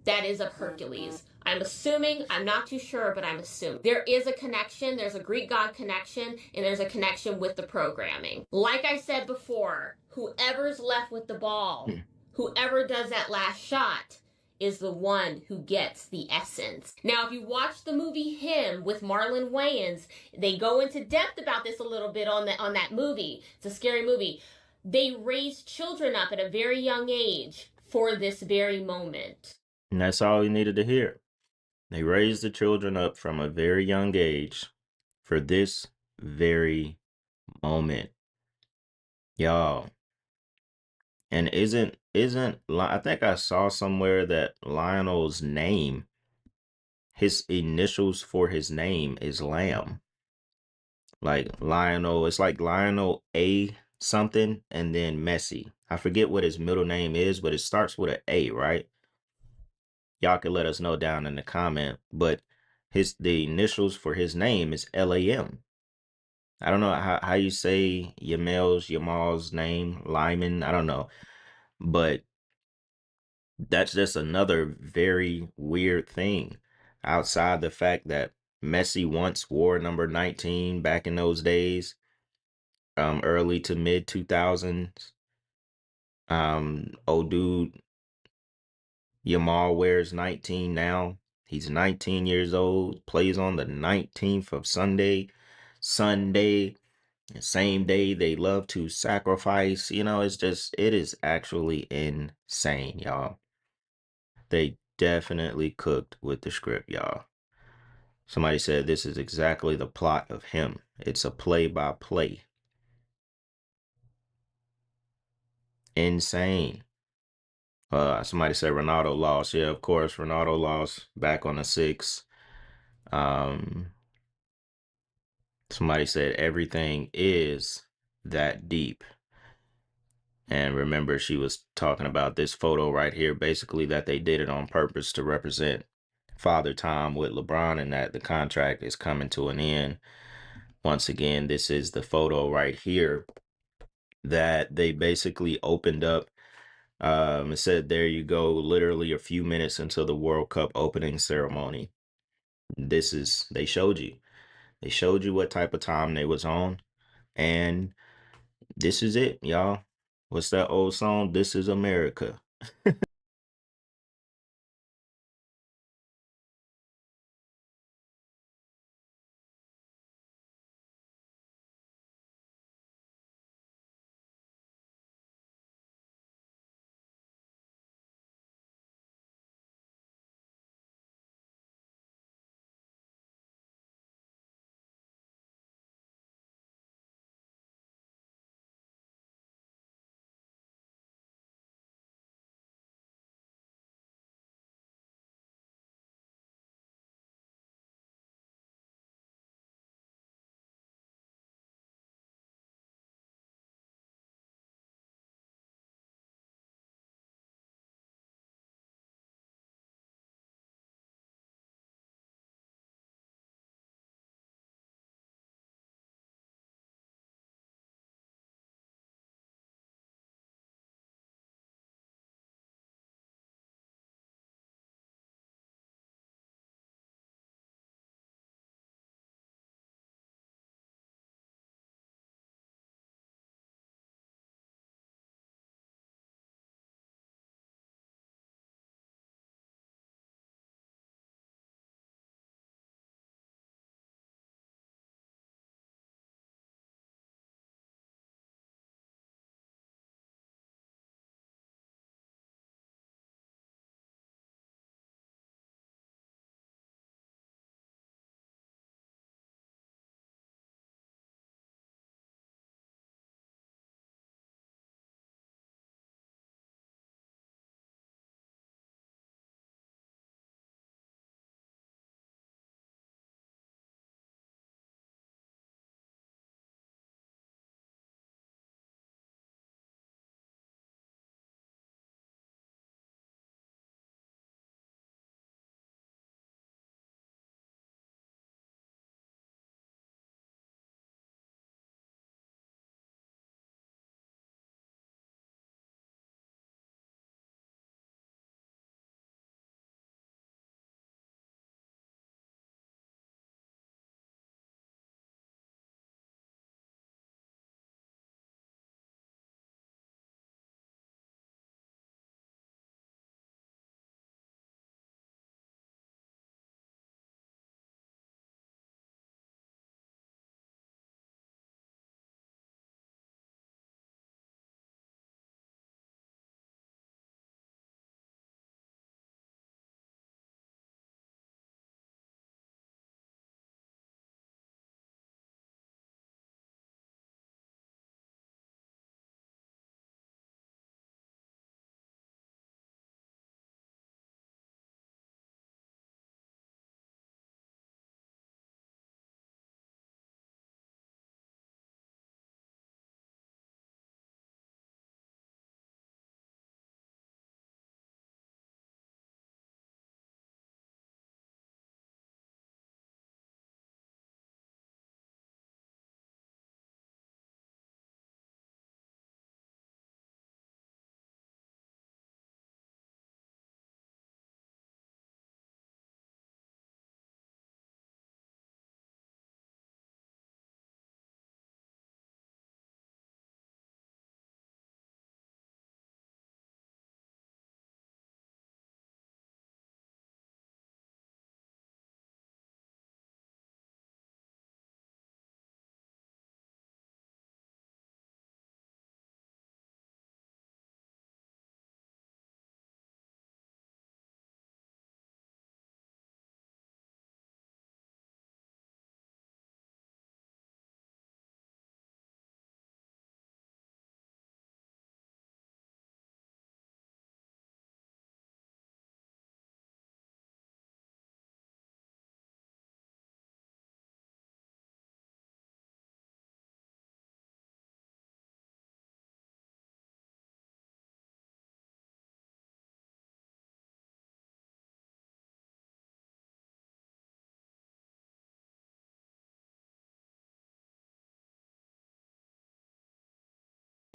that is of Hercules. I'm assuming, I'm not too sure, but I'm assuming. There is a connection, there's a Greek god connection, and there's a connection with the programming. Like I said before, whoever's left with the ball, whoever does that last shot, is the one who gets the essence. Now, if you watch the movie Him with Marlon Wayans, they go into depth about this a little bit on that movie. It's a scary movie. They raise children up at a very young age for this very moment. And that's all we needed to hear. They raised the children up from a very young age for this very moment. Y'all. And isn't I think I saw somewhere that Lionel's name, his initials for his name is Lamb. Like Lionel, it's like Lionel A something and then Messi. I forget what his middle name is, but it starts with an A, right? Y'all can let us know down in the comment, but the initials for his name is LAM. I don't know how you say Yamal's name, Lyman, I don't know. But that's just another very weird thing, outside the fact that Messi once wore number 19 back in those days, early to mid 2000s. Old dude Yamal wears 19 now. He's 19 years old, plays on the 19th of Sunday, the same day they love to sacrifice. You know, it is actually insane, y'all. They definitely cooked with the script, y'all. Somebody said this is exactly the plot of Him. It's a play-by-play. Insane. Somebody said Ronaldo lost. Yeah, of course, Ronaldo lost back on the 6th. Somebody said everything is that deep. And remember, she was talking about this photo right here, basically that they did it on purpose to represent Father Time with LeBron, and that the contract is coming to an end. Once again, this is the photo right here that they basically opened up. It said, there you go, literally a few minutes until the World Cup opening ceremony. They showed you. They showed you what type of time they was on. And this is it, y'all. What's that old song? This is America.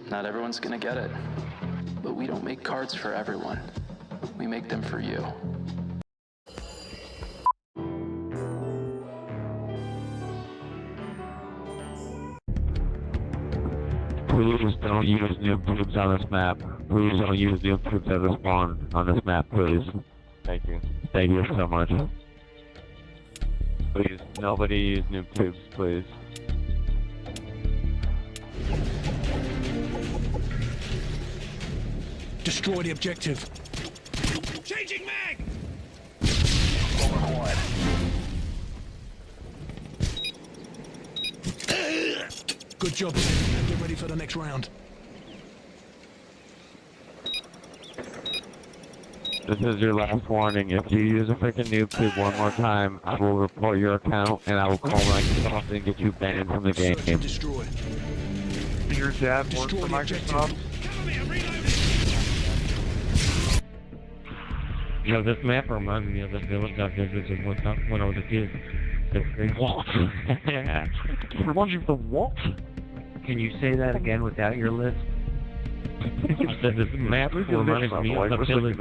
Not everyone's gonna get it, but we don't make cards for everyone. We make them for you. Please don't use new troops on this map. Please don't use new troops as a spawn on this map, please. Thank you. Thank you so much. Please, nobody use new troops, please. Destroy the objective. Changing mag! Required. Good job. Get ready for the next round. This is your last warning. If you use a freaking noob tube one more time, I will report your account and I will call Microsoft and get you banned from the game. Destroy. Your dad works for Microsoft? You know, this map reminds me of the village I visited when I was a kid. What? Reminds you of the what? Can you say that again without your list? I said this map reminds me of the village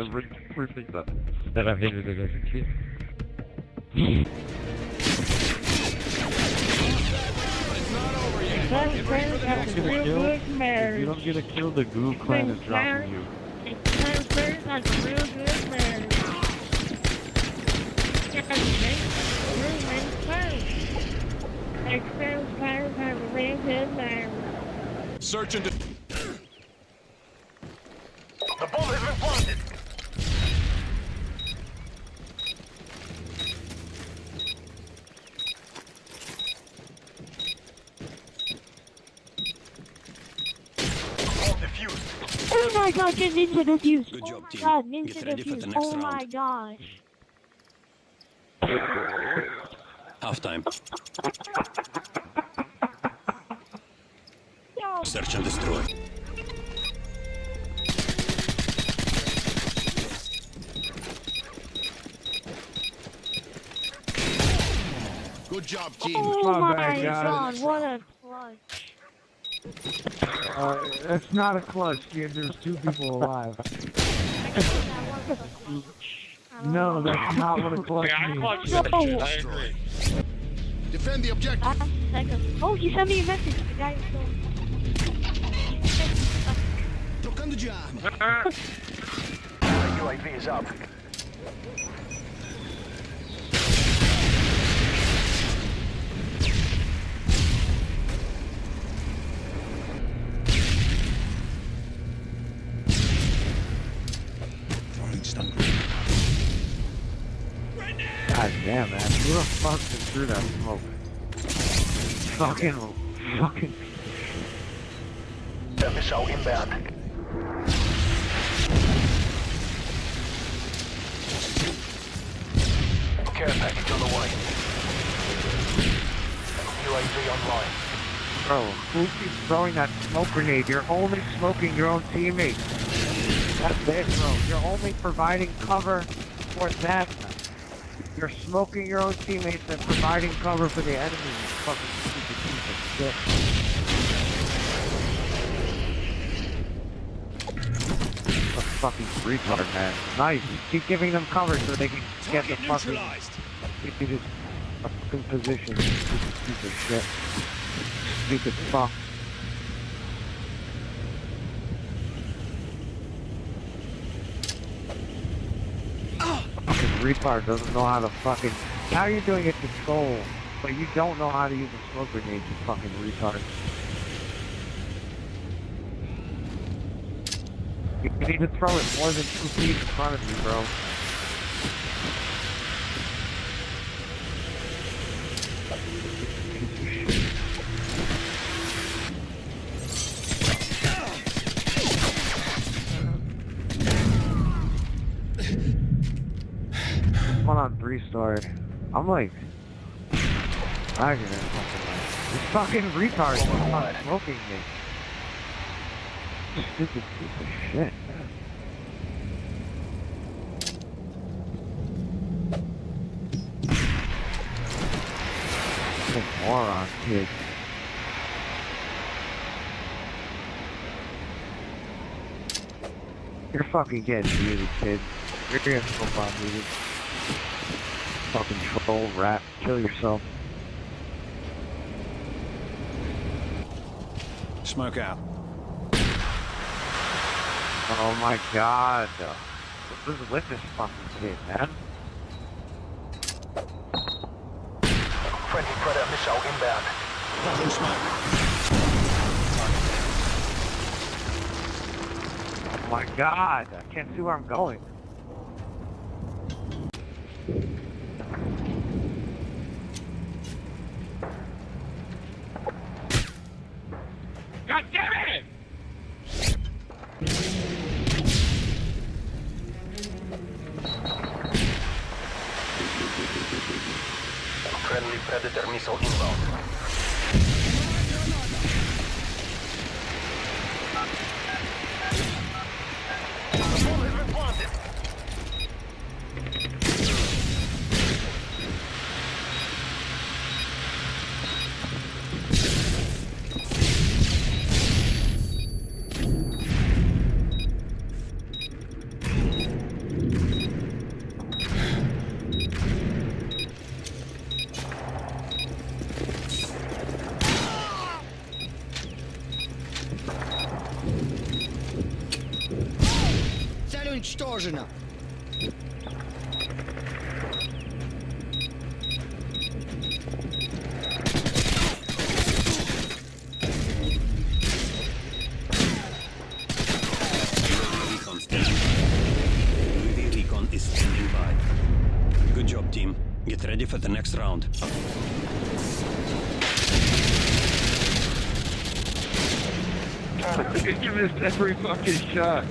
that I visited as a kid. If you don't get a kill, the Goo Clan is dropping you. Search and... The bomb has been planted. Bomb defused. Oh my god, get ninja defused. Good job, team. God, ninja Get ready for the defused. next Oh round. my gosh. Halftime. Yo. Search and destroy. Good job, team. Oh my bad, god, guys. what a clutch. It's not a clutch, dude. There's two people alive. No, that's not what a clutch means. No. I agree. Defend the objective. Oh, he sent me a message. The guy is Toccando jam. UAV is up. Throwing stun. God damn, man. Who the fuck threw that smoke? Fucking. Missile inbound. Care package on the way. UAV online. Bro, who keeps throwing that smoke grenade? You're only smoking your own teammates. That's it, bro. You're only providing cover for that. You're smoking your own teammates and providing cover for the enemy. You fucking stupid piece of shit. A fucking retard, man. Nice. Keep giving them cover so they can get the fucking position. Stupid piece of shit. Stupid fuck. Fucking retard doesn't know how to fucking... How are you doing it to troll, but you don't know how to use a smoke grenade, you fucking retard. You need to throw it more than 2 feet in front of you, bro. One on 3-star. I'm like, I get it, this fucking retard is not smoking me. Stupid piece of shit. What a moron, kid. You're fucking getting muted, kid. You're getting profile muted. Fucking troll, rat, kill yourself. Smoke out. Oh my god. What is with this fucking kid, man? Friendly Predator missile inbound. Fucking smoke. Oh my god. I can't see where I'm going. God damn it! Friendly Predator missile inbound. The bomb has been planted. Цель уничтожена. UAV recon is standing by. Good job, team. Get ready for the next round. You missed every fucking shot.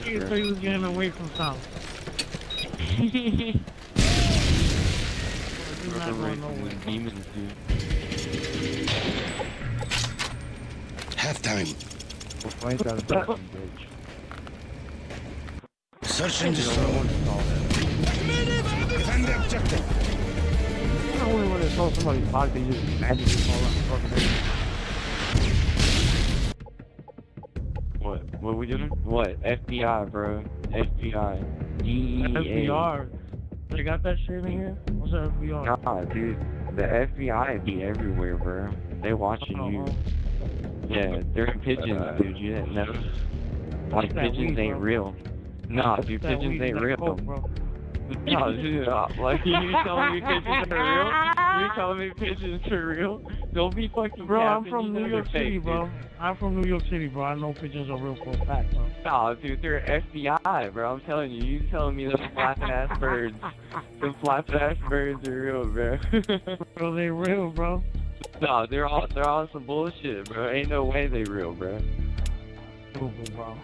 You thought he was getting away from something. He's not going nowhere. Demons, dude. Halftime. Fight that fucking bridge. Search and destroy. Defend the objective. I don't really want to throw somebody's body, they just magically fall out the fucking head. What are we doing? What? FBI, bro. FBI. DEA. FBR. They got that shit in here? What's that FBR? Nah, dude. The FBI be everywhere, bro. They watching you. Yeah, they're in pigeons, dude. You didn't know? Like, pigeons ain't real. Nah, dude, pigeons ain't real. No, dude, like, you telling me pigeons are real? You telling me pigeons are real? Don't be fucking Bro, I'm capping, from you New know York they're City, fake, bro. dude. I'm from New York City, bro. I know pigeons are real for a fact, bro. Nah, dude, they're FBI, bro. I'm telling you. You telling me those flapping ass birds. Those flapping ass birds are real, bro. Bro, they real, bro. Nah, they're all some bullshit, bro. Ain't no way they real, bro. Bro.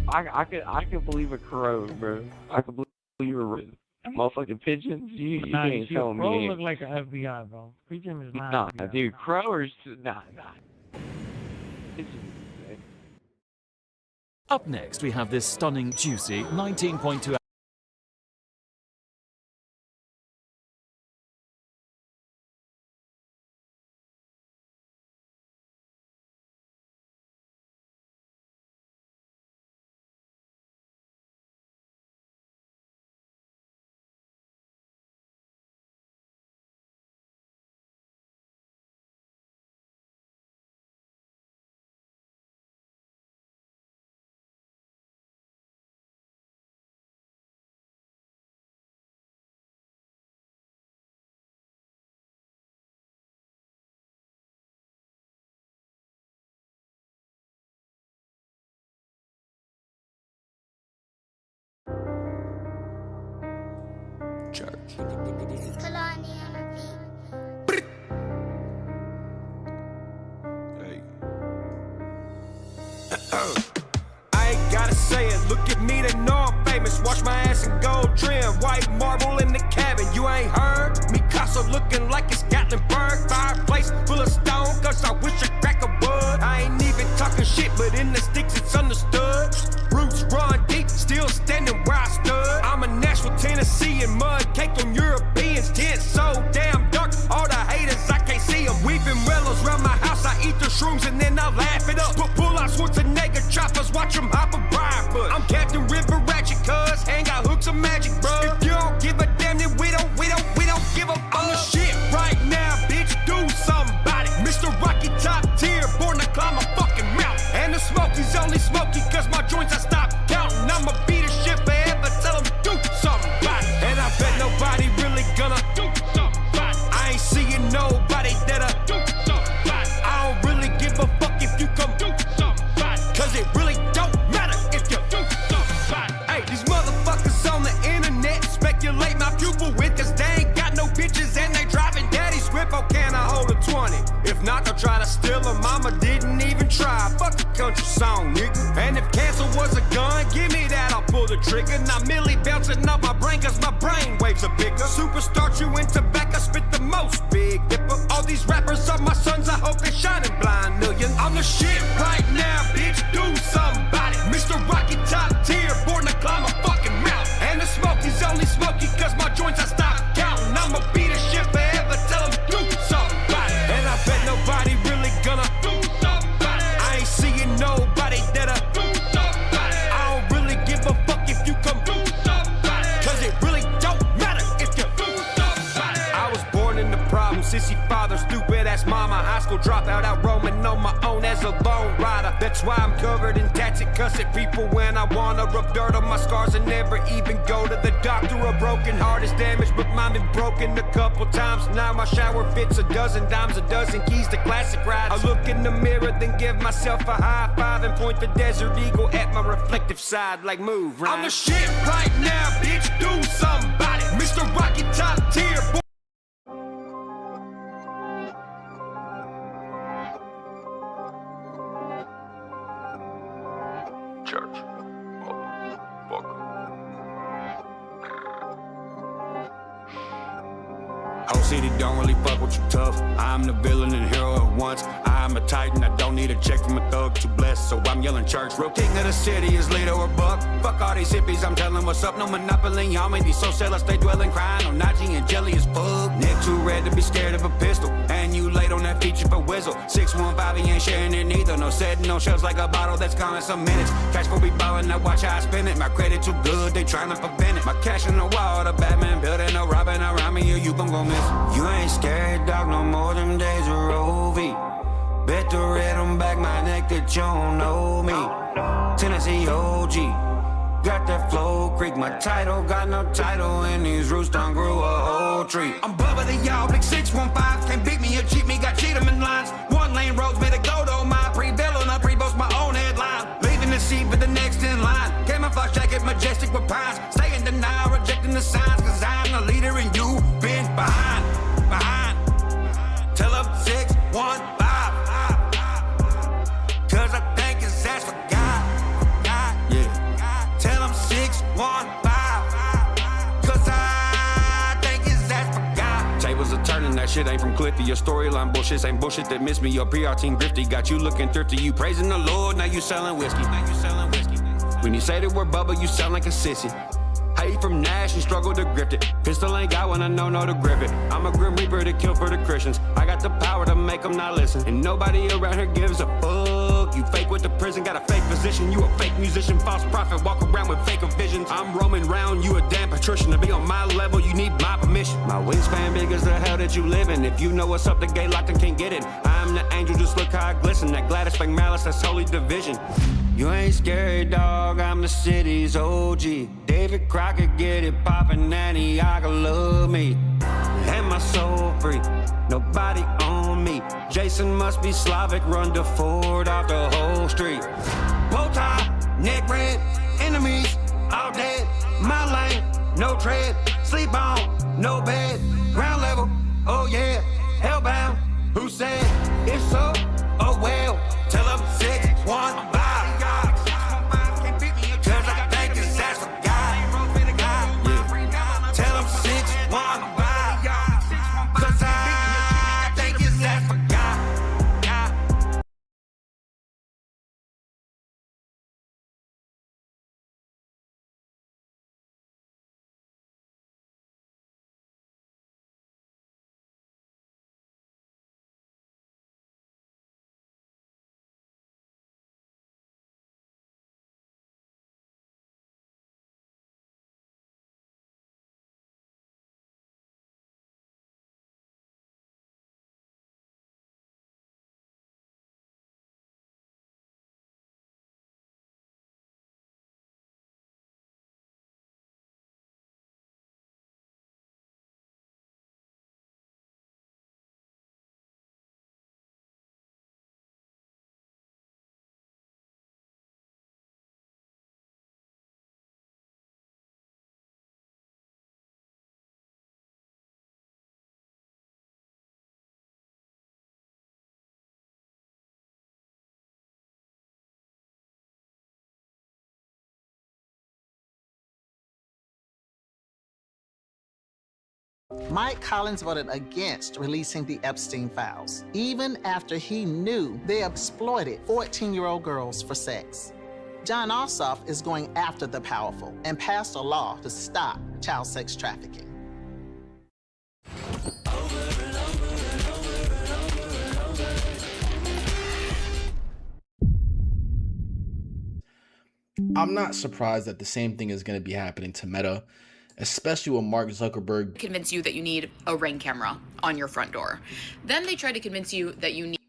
I could believe a crow, bro. I could believe a motherfucking pigeons. You ain't telling Crow me. look like an FBI, bro. Pigeon is not Nah, FBI. dude, crowers. Nah. Up next, we have this stunning, juicy 19.2. Church. I ain't gotta say it, look at me, they know I'm famous. Watch my ass in gold trim, white marble in the cabin. You ain't heard? Mikasa looking like it's Gatlinburg. Fireplace full of stone, cause I wish I crack a wood. I ain't even talking shit, but in the sticks it's understood. Roots run deep, still standing where I stood. I'm a Nashville, Tennessee, and mud caked on Europe. only smoky cause my joints I stopped counting. I'ma be the shit forever, tell them do something about it. And I bet nobody really gonna do something about it. I ain't seeing nobody that'll do something about it. I don't really give a fuck if you come do something about it. Cause it really don't matter if you do something about it. Hey, these motherfuckers on the internet speculate my pupil with cause they ain't got no bitches and they driving daddy swift. Oh, can I hold a 20? If not, they'll try to steal them. Mama didn't even try. Fuck a country song, nigga. And if cancer was a gun, give me that, I'll pull the trigger. Now Millie bouncing up my brain cause my brain waves are bigger. Superstar chewing tobacco, spit the most big dipper. All these rappers are my sons, I hope they shining blind million. I'm the shit right now, bitch, do something about it. Mr. Rocky top tier, born to climb a fucking mountain. And the smoky's only smoky cause my joints I stopped counting. I'ma be the shit forever, tell them do something about it. And I bet nobody really gonna do something about it. I ain't seeing nobody that'll do something about it. I don't really give a fuck if you come do something about it. Cause it really don't matter if you do something about it. I was born in the problem, sissy father, stupid ass mama. High school dropout, out roaming on my own as a lone rider. That's why I'm covered in tats and cussing people when I wanna rub dirt on my scars and never even go to the doctor. A broken heart is damaged, but mine been broken a couple times. Now my shower fits a dozen dimes, a dozen keys to classic rides. I look in the mirror, then give myself a high five and point the Desert Eagle at my reflective side like move, right? I'm the shit right now, bitch, do something about it. Mr. Rocky top tier. Church. Motherfucker. Whole city don't really fuck with you tough. I'm the villain and hero at once. I'm a titan, I don't need a check from a thug. Too blessed, so I'm yelling church. Real king of the city is Lito or Buck. Fuck all these hippies, I'm telling what's up. No monopoly on me, these socialists stay dwelling, crying on Najee and jelly as fuck. Nick too red to be scared of a pistol. And you late on that feature for Whizzle. 615, he ain't sharing it neither. No setting on shelves like a bottle that's gone in some minutes. Cash for be ballin', I watch how I spend it. My credit too good, they tryna prevent it. My cash in the wall, the Batman building, no robbing around me, or you gon' miss. You ain't scared, dog, no more them days of Rovie. Bet the red on back my neck that you don't know me. Tennessee OG, got that flow creek. My title got no title, and these roots done grew a whole tree. I'm Bubba the y'all, big 615. Can't beat me or cheat me, got cheat 'em in lines. One lane roads made a go to my pre-bill and I pre-boast my own headline. Leaving the seat for the next in line. Camouflage jacket, majestic with pines. Stay in denial, rejecting the signs. Cause I'm the leader and you been behind. Tell up 615. Cause I think it's that's for God. Yeah. Tell them 615. Cause I think it's that's for God. Tables are turning, that shit ain't from Cliffy. Your storyline bullshit ain't bullshit that missed me. Your PR team grifty got you looking thrifty. You praising the Lord, now you selling whiskey. When you say the word Bubba, you sound like a sissy. Hate from Nash and struggle to grip it. Pistol ain't got one, I know to grip it. I'm a grim reaper to kill for the Christians. I got the power to make them not listen. And nobody around here gives a fuck. You fake with the prison, got a fake position. You a fake musician, false prophet, walk around with fake visions. I'm roaming round, you a damn patrician. To be on my level, you need my permission. My wingspan big as the hell that you live in. If you know what's up, the gate locked and can't get it. I'm the angel, just look how I glisten. That Gladys Bank malice, that's holy division. You ain't scary, dog, I'm the city's OG. David Crockett get it poppin', Nanny, I can love me. And my soul free, nobody on me. Jason must be Slavic, run to Ford off the whole street. Bow tie, neck red, enemies, all dead. My lane, no tread, sleep on, no bed. Ground level, oh yeah, hellbound. Who said if so? Oh well, tell them 615. Mike Collins voted against releasing the Epstein files, even after he knew they exploited 14-year-old girls for sex. John Ossoff is going after the powerful and passed a law to stop child sex trafficking. I'm not surprised that the same thing is going to be happening to Meta, especially when Mark Zuckerberg convince you that you need a Ring camera on your front door. Then they try to convince you that you need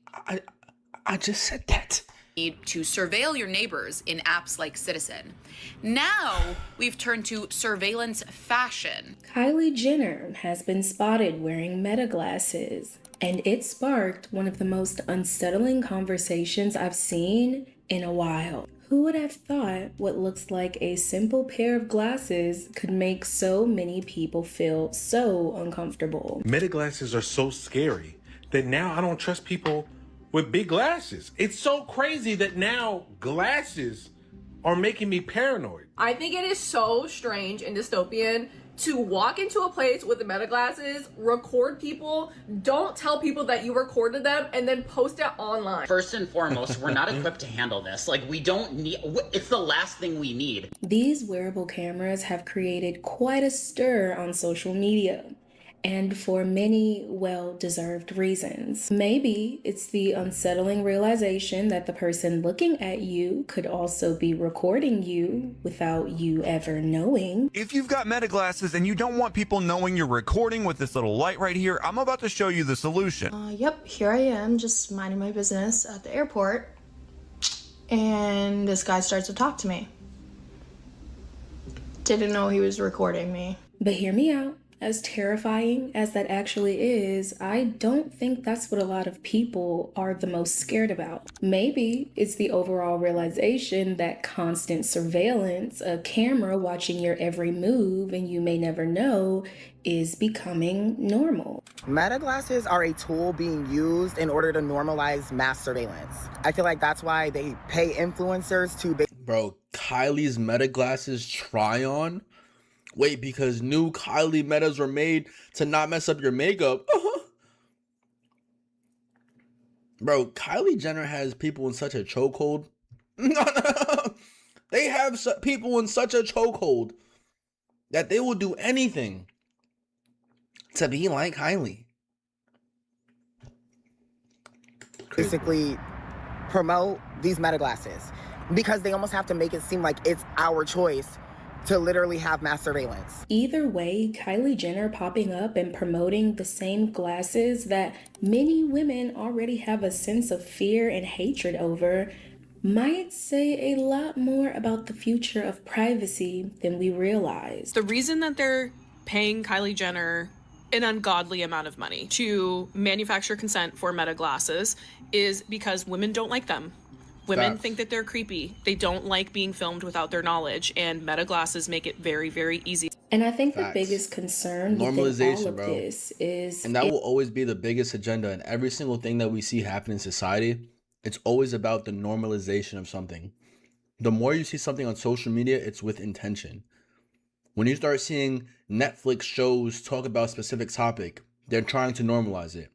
I just said that. Need to surveil your neighbors in apps like Citizen. Now we've turned to surveillance fashion. Kylie Jenner has been spotted wearing Meta glasses, and it sparked one of the most unsettling conversations I've seen in a while. Who would have thought what looks like a simple pair of glasses could make so many people feel so uncomfortable? Meta glasses are so scary that now I don't trust people with big glasses. It's so crazy that now glasses are making me paranoid. I think it is so strange and dystopian to walk into a place with the Meta glasses, record people, don't tell people that you recorded them, and then post it online. First and foremost, we're not equipped to handle this. Like, we don't need, it's the last thing we need. These wearable cameras have created quite a stir on social media, and for many well-deserved reasons. Maybe it's the unsettling realization that the person looking at you could also be recording you without you ever knowing. If you've got Meta glasses and you don't want people knowing you're recording with this little light right here, I'm about to show you the solution. Yep, here I am, just minding my business at the airport, and this guy starts to talk to me. Didn't know he was recording me. But hear me out. As terrifying as that actually is, I don't think that's what a lot of people are the most scared about. Maybe it's the overall realization that constant surveillance, a camera watching your every move and you may never know, is becoming normal. Meta glasses are a tool being used in order to normalize mass surveillance. I feel like that's why they pay influencers to... Bro, Kylie's Meta glasses try on? Wait, because new Kylie Metas were made to not mess up your makeup. Bro, Kylie Jenner has people in such a chokehold. They have people in such a chokehold that they will do anything to be like Kylie. Basically promote these Meta glasses because they almost have to make it seem like it's our choice to literally have mass surveillance. Either way, Kylie Jenner popping up and promoting the same glasses that many women already have a sense of fear and hatred over might say a lot more about the future of privacy than we realize. The reason that they're paying Kylie Jenner an ungodly amount of money to manufacture consent for Meta glasses is because women don't like them. Women think that they're creepy. They don't like being filmed without their knowledge, and Meta glasses make it very, very easy. And I think the biggest concern with all of this is... And that will always be the biggest agenda in every single thing that we see happen in society. It's always about the normalization of something. The more you see something on social media, it's with intention. When you start seeing Netflix shows talk about a specific topic, they're trying to normalize it.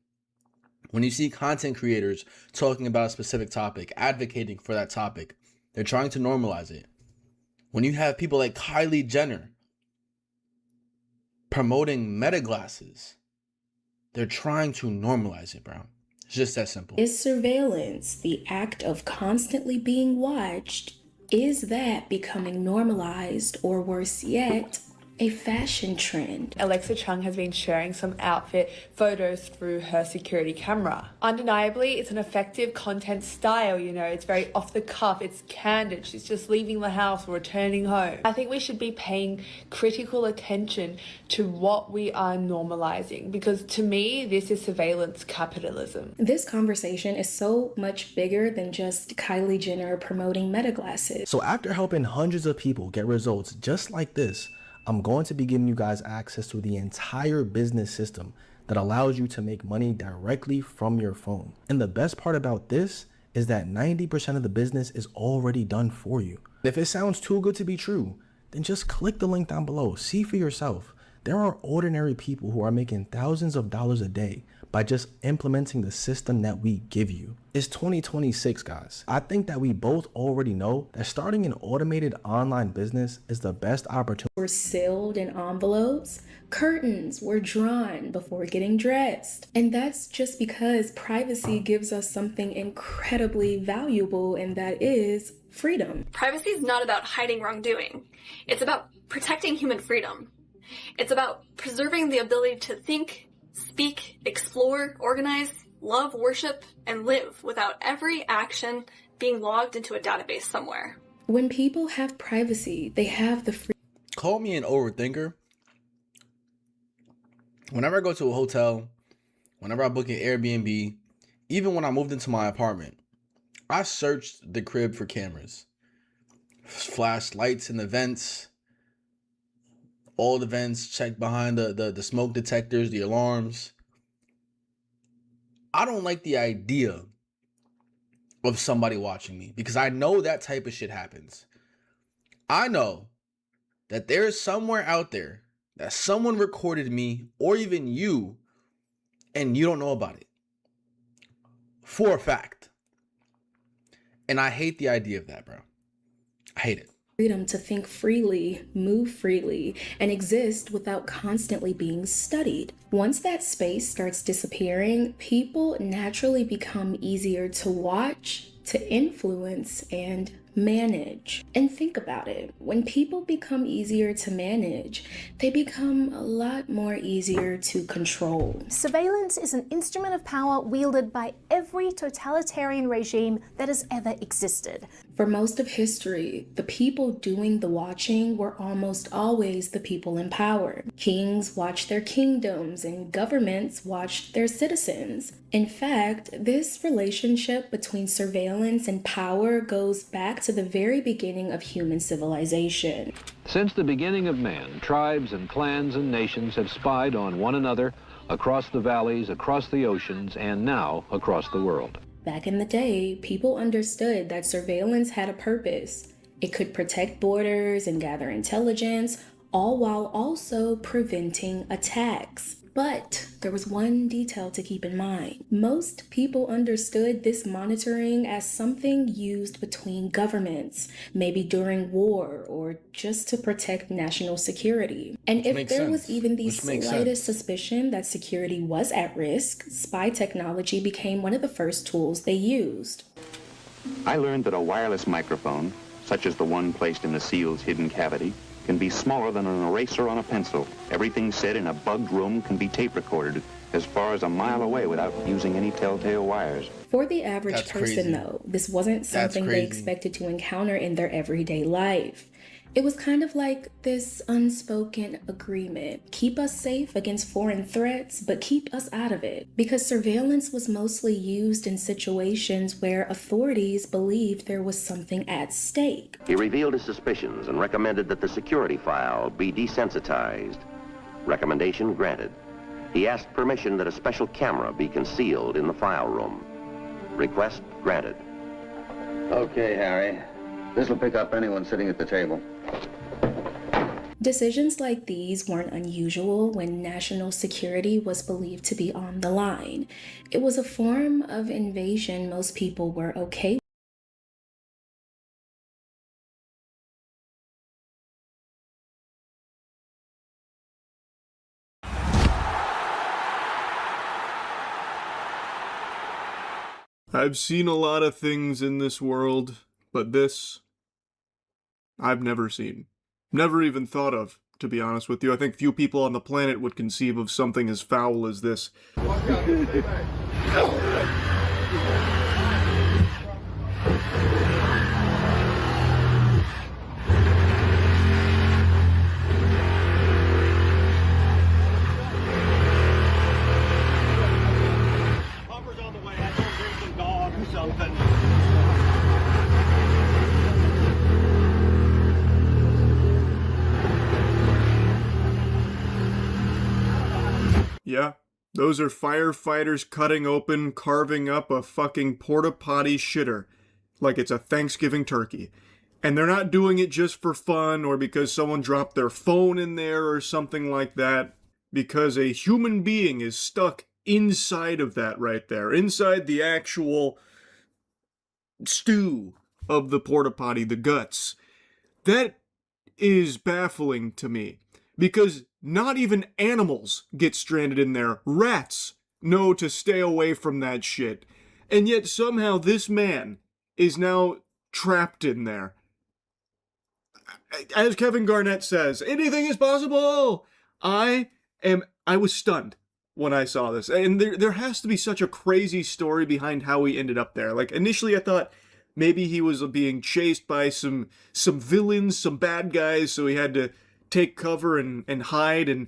When you see content creators talking about a specific topic, advocating for that topic, they're trying to normalize it. When you have people like Kylie Jenner promoting Meta glasses, they're trying to normalize it, bro. It's just that simple. Is surveillance, the act of constantly being watched, is that becoming normalized, or worse yet, a fashion trend? Alexa Chung has been sharing some outfit photos through her security camera. Undeniably, it's an effective content style, you know, it's very off the cuff, it's candid, she's just leaving the house or returning home. I think we should be paying critical attention to what we are normalizing, because to me, this is surveillance capitalism. This conversation is so much bigger than just Kylie Jenner promoting Meta glasses. So after helping hundreds of people get results just like this, I'm going to be giving you guys access to the entire business system that allows you to make money directly from your phone. And the best part about this is that 90% of the business is already done for you. If it sounds too good to be true, then just click the link down below. See for yourself. There are ordinary people who are making thousands of dollars a day by just implementing the system that we give you. It's 2026, guys. I think that we both already know that starting an automated online business is the best opportunity. Were sealed in envelopes, curtains were drawn before getting dressed. And that's just because privacy gives us something incredibly valuable, and that is freedom. Privacy is not about hiding wrongdoing. It's about protecting human freedom. It's about preserving the ability to think, speak, explore, organize, love, worship, and live without every action being logged into a database somewhere. When people have privacy, they have the freedom. Call me an overthinker. Whenever I go to a hotel, whenever I book an Airbnb, even when I moved into my apartment, I searched the crib for cameras, flashlights in the vents, all the vents, checked behind the smoke detectors, the alarms. I don't like the idea of somebody watching me because I know that type of shit happens. I know that there is somewhere out there that someone recorded me or even you and you don't know about it. For a fact. And I hate the idea of that, bro. I hate it. Freedom to think freely, move freely, and exist without constantly being studied. Once that space starts disappearing, people naturally become easier to watch, to influence, and manage. And think about it. When people become easier to manage, they become a lot more easier to control. Surveillance is an instrument of power wielded by every totalitarian regime that has ever existed. For most of history, the people doing the watching were almost always the people in power. Kings watched their kingdoms and governments watched their citizens. In fact, this relationship between surveillance and power goes back to the very beginning of human civilization. Since the beginning of man, tribes and clans and nations have spied on one another across the valleys, across the oceans, and now across the world. Back in the day, people understood that surveillance had a purpose. It could protect borders and gather intelligence, all while also preventing attacks. But there was one detail to keep in mind. Most people understood this monitoring as something used between governments, maybe during war or just to protect national security. And if there was even the slightest suspicion that security was at risk, spy technology became one of the first tools they used. I learned that a wireless microphone, such as the one placed in the SEAL's hidden cavity, can be smaller than an eraser on a pencil. Everything said in a bugged room can be tape recorded as far as a mile away without using any telltale wires. For the average person, though, this wasn't something they expected to encounter in their everyday life. It was kind of like this unspoken agreement. Keep us safe against foreign threats, but keep us out of it. Because surveillance was mostly used in situations where authorities believed there was something at stake. He revealed his suspicions and recommended that the security file be desensitized. Recommendation granted. He asked permission that a special camera be concealed in the file room. Request granted. Okay, Harry. This will pick up anyone sitting at the table. Decisions like these weren't unusual when national security was believed to be on the line. It was a form of invasion most people were okay with. I've seen a lot of things in this world, but this, I've never seen. Never even thought of, to be honest with you. I think few people on the planet would conceive of something as foul as this. Yeah, those are firefighters cutting open, carving up a fucking porta potty shitter like it's a Thanksgiving turkey. And they're not doing it just for fun or because someone dropped their phone in there or something like that. Because a human being is stuck inside of that right there. Inside the actual stew of the porta potty, the guts. That is baffling to me. Because not even animals get stranded in there. Rats know to stay away from that shit. And yet somehow this man is now trapped in there. As Kevin Garnett says, anything is possible! I was stunned when I saw this. And there has to be such a crazy story behind how he ended up there. Like, initially I thought maybe he was being chased by some villains, some bad guys, so he had to take cover and hide. And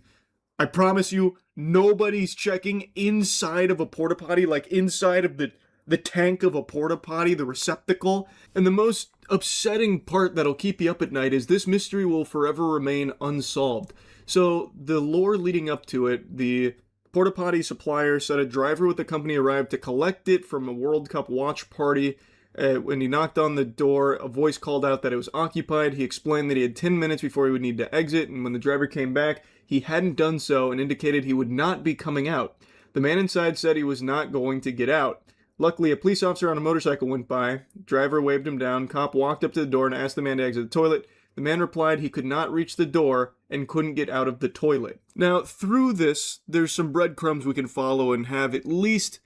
I promise you, nobody's checking inside of a porta potty, like inside of the tank of a porta potty, the receptacle. And the most upsetting part that'll keep you up at night is this mystery will forever remain unsolved. So the lore leading up to it, the porta potty supplier said a driver with the company arrived to collect it from a World Cup watch party. When he knocked on the door, a voice called out that it was occupied. He explained that he had 10 minutes before he would need to exit, and when the driver came back, he hadn't done so and indicated he would not be coming out. The man inside said he was not going to get out. Luckily, a police officer on a motorcycle went by. Driver waved him down. Cop walked up to the door and asked the man to exit the toilet. The man replied he could not reach the door and couldn't get out of the toilet. Now, through this, there's some breadcrumbs we can follow and have at least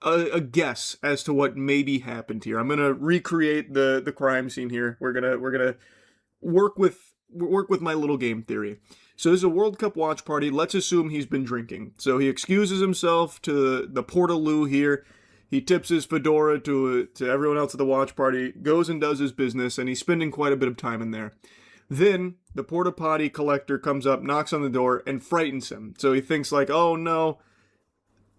a guess as to what maybe happened here. I'm gonna recreate the crime scene here. We're gonna work with my little game theory. So this is a World Cup watch party. Let's assume he's been drinking. So he excuses himself to the portaloo here. He tips his fedora to everyone else at the watch party, goes and does his business, and he's spending quite a bit of time in there. Then the porta potty collector comes up, knocks on the door, and frightens him. So he thinks like, oh no,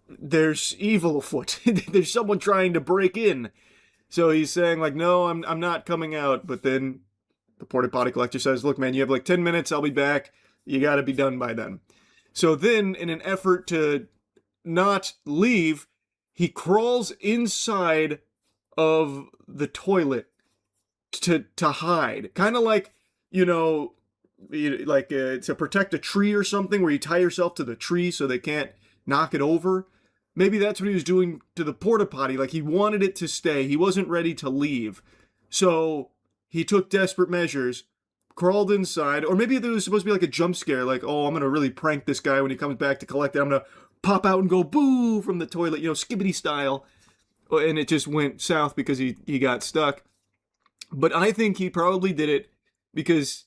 there's evil afoot. There's someone trying to break in. So he's saying like, no, I'm not coming out. But then the porta potty collector says, look, man, you have like 10 minutes. I'll be back. You got to be done by then. So then in an effort to not leave, he crawls inside of the toilet to hide. Kind of like, you know, like to protect a tree or something where you tie yourself to the tree so they can't knock it over. Maybe that's what he was doing to the porta potty. Like he wanted it to stay. He wasn't ready to leave. So he took desperate measures, crawled inside, or maybe there was supposed to be like a jump scare. Like, oh, I'm going to really prank this guy when he comes back to collect it. I'm going to pop out and go boo from the toilet, you know, skibbity style. And it just went south because he got stuck. But I think he probably did it because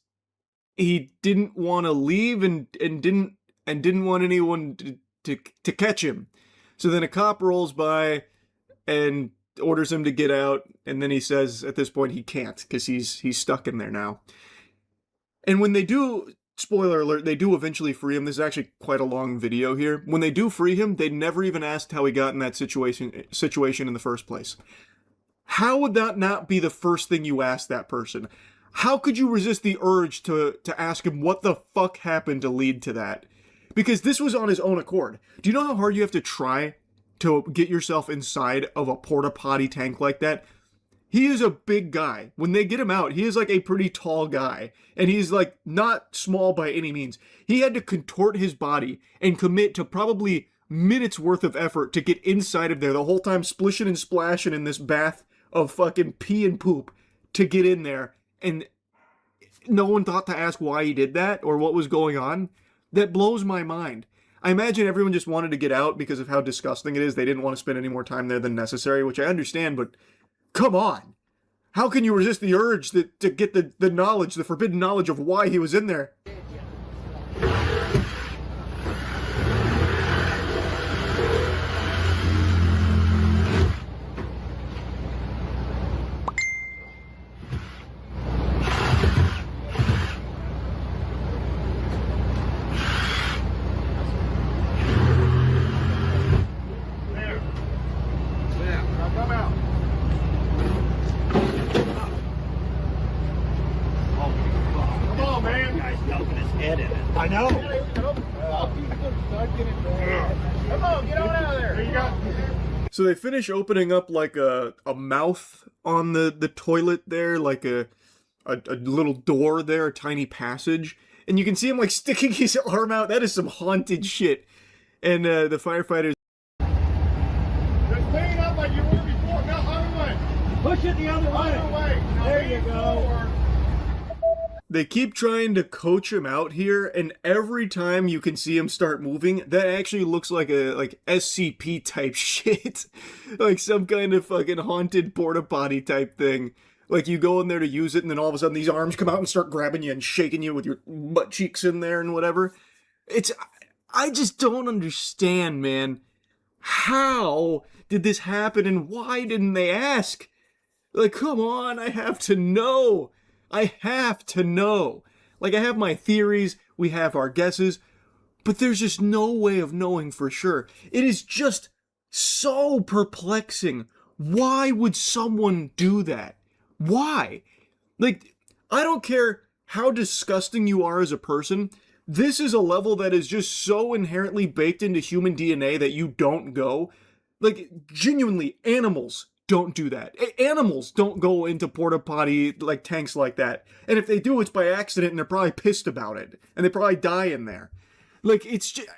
he didn't want to leave and didn't want anyone to catch him. So then a cop rolls by and orders him to get out, and then he says at this point he can't because he's stuck in there now. And when they do, spoiler alert, they do eventually free him. This is actually quite a long video here. When they do free him, they never even asked how he got in that situation in the first place. How would that not be the first thing you ask that person? How could you resist the urge to ask him what the fuck happened to lead to that? Because this was on his own accord. Do you know how hard you have to try to get yourself inside of a porta potty tank like that? He is a big guy. When they get him out, he is like a pretty tall guy. And he's like not small by any means. He had to contort his body and commit to probably minutes worth of effort to get inside of there, the whole time splishing and splashing in this bath of fucking pee and poop to get in there. And no one thought to ask why he did that or what was going on. That blows my mind. I imagine everyone just wanted to get out because of how disgusting it is. They didn't want to spend any more time there than necessary, which I understand, but come on. How can you resist the urge to get the knowledge, the forbidden knowledge of why he was in there? I know. Come on, get on out of there. There you go. So they finish opening up like a mouth on the toilet there, like a a little door there, a tiny passage, and you can see him like sticking his arm out. That is some haunted shit. And the firefighters. Just clean it up like you were before. No, other way. Push it the other way. Other way. There you go. They keep trying to coach him out here, and every time you can see him start moving, that actually looks like a SCP type shit. Like some kind of fucking haunted porta potty type thing. Like you go in there to use it, and then all of a sudden these arms come out and start grabbing you and shaking you with your butt cheeks in there and whatever. I just don't understand, man. How did this happen, and why didn't they ask? Like, come on, I have to know. I have to know. Like, I have my theories, we have our guesses, but there's just no way of knowing for sure. It is just so perplexing. Why would someone do that? Why? Like, I don't care how disgusting you are as a person. This is a level that is just so inherently baked into human DNA that you don't go. Like, genuinely, animals don't do that. Animals don't go into porta potty like tanks like that. And if they do, it's by accident, and they're probably pissed about it. And they probably die in there. Like, it's just...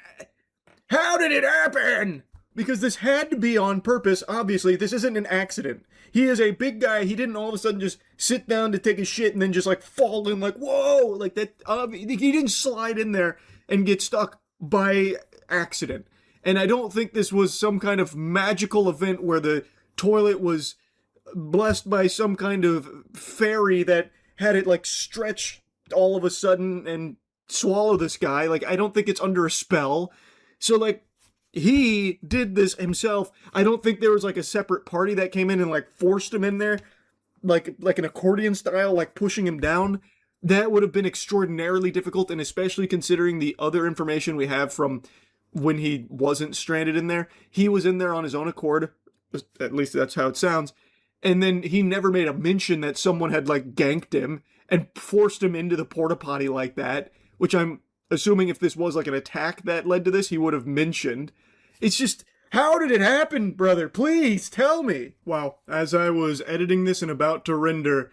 How did it happen? Because this had to be on purpose. Obviously, this isn't an accident. He is a big guy. He didn't all of a sudden just sit down to take a shit and then just like fall in like, whoa! Like that, he didn't slide in there and get stuck by accident. And I don't think this was some kind of magical event where the toilet was blessed by some kind of fairy that had it like stretch all of a sudden and swallow this guy. Like, I don't think it's under a spell. So like, he did this himself. I don't think there was like a separate party that came in and like forced him in there, like an accordion style, like pushing him down. That would have been extraordinarily difficult, and especially considering the other information we have from when he wasn't stranded in there. He was in there on his own accord. At least that's how it sounds. And then he never made a mention that someone had like ganked him and forced him into the porta potty like that, which I'm assuming if this was like an attack that led to this, he would have mentioned. It's just, how did it happen, brother? Please tell me. Wow. As I was editing this and about to render,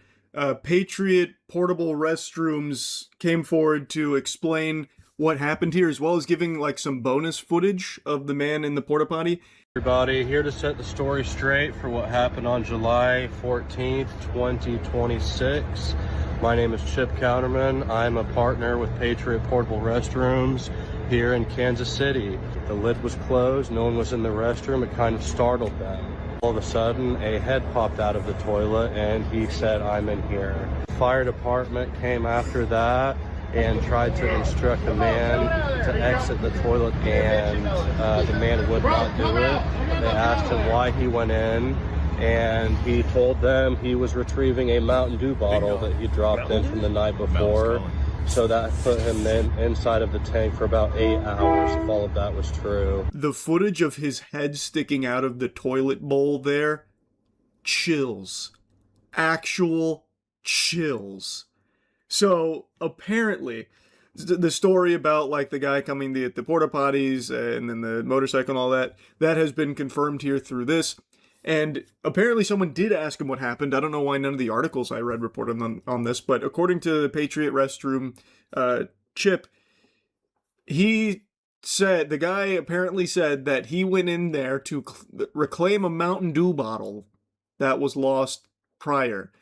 Patriot Portable Restrooms came forward to explain what happened here, as well as giving like some bonus footage of the man in the porta potty. Everybody, here to set the story straight for what happened on July 14th, 2026. My name is Chip Counterman. I'm a partner with Patriot Portable Restrooms here in Kansas City. The lid was closed, no one was in the restroom. It kind of startled them. All of a sudden, a head popped out of the toilet and he said, "I'm in here." Fire department came after that and tried to instruct the man to exit the toilet, and the man would not do it. They asked him why he went in, and he told them he was retrieving a Mountain Dew bottle that he dropped in from the night before. So that put him inside of the tank for about 8 hours, if all of that was true. The footage of his head sticking out of the toilet bowl there, chills. Actual chills. So, apparently, the story about, like, the guy coming to the porta potties and then the motorcycle and all that, that has been confirmed here through this. And apparently someone did ask him what happened. I don't know why none of the articles I read reported on this, but according to the Patriot Restroom Chip, he said, the guy apparently said that he went in there to reclaim a Mountain Dew bottle that was lost prior,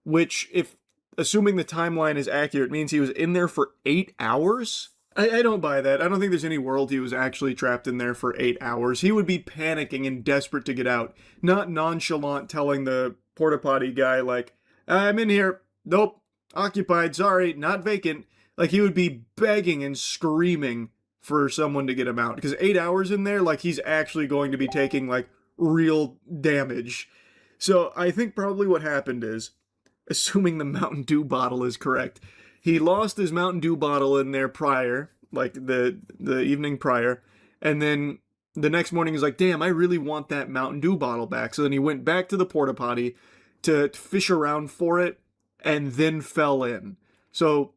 which, if assuming the timeline is accurate, means he was in there for 8 hours? I don't buy that. I don't think there's any world he was actually trapped in there for 8 hours. He would be panicking and desperate to get out, not nonchalant telling the porta potty guy, like, "I'm in here. Nope. Occupied. Sorry. Not vacant." Like, he would be begging and screaming for someone to get him out. Because 8 hours in there, like, he's actually going to be taking, like, real damage. So I think probably what happened is, assuming the Mountain Dew bottle is correct, he lost his Mountain Dew bottle in there prior, like the evening prior, and then the next morning he's like, "Damn, I really want that Mountain Dew bottle back." So then he went back to the porta potty to fish around for it, and then fell in. So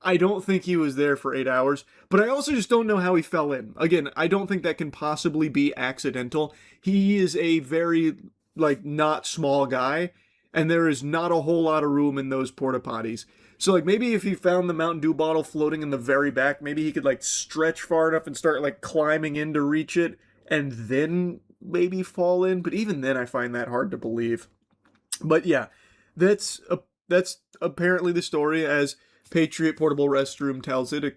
I don't think he was there for 8 hours, but I also just don't know how he fell in. Again, I don't think that can possibly be accidental. He is a very, like, not small guy, and there is not a whole lot of room in those porta potties. So like maybe if he found the Mountain Dew bottle floating in the very back, maybe he could like stretch far enough and start like climbing in to reach it and then maybe fall in. But even then I find that hard to believe. But yeah, that's apparently the story as Patriot Portable Restroom tells it.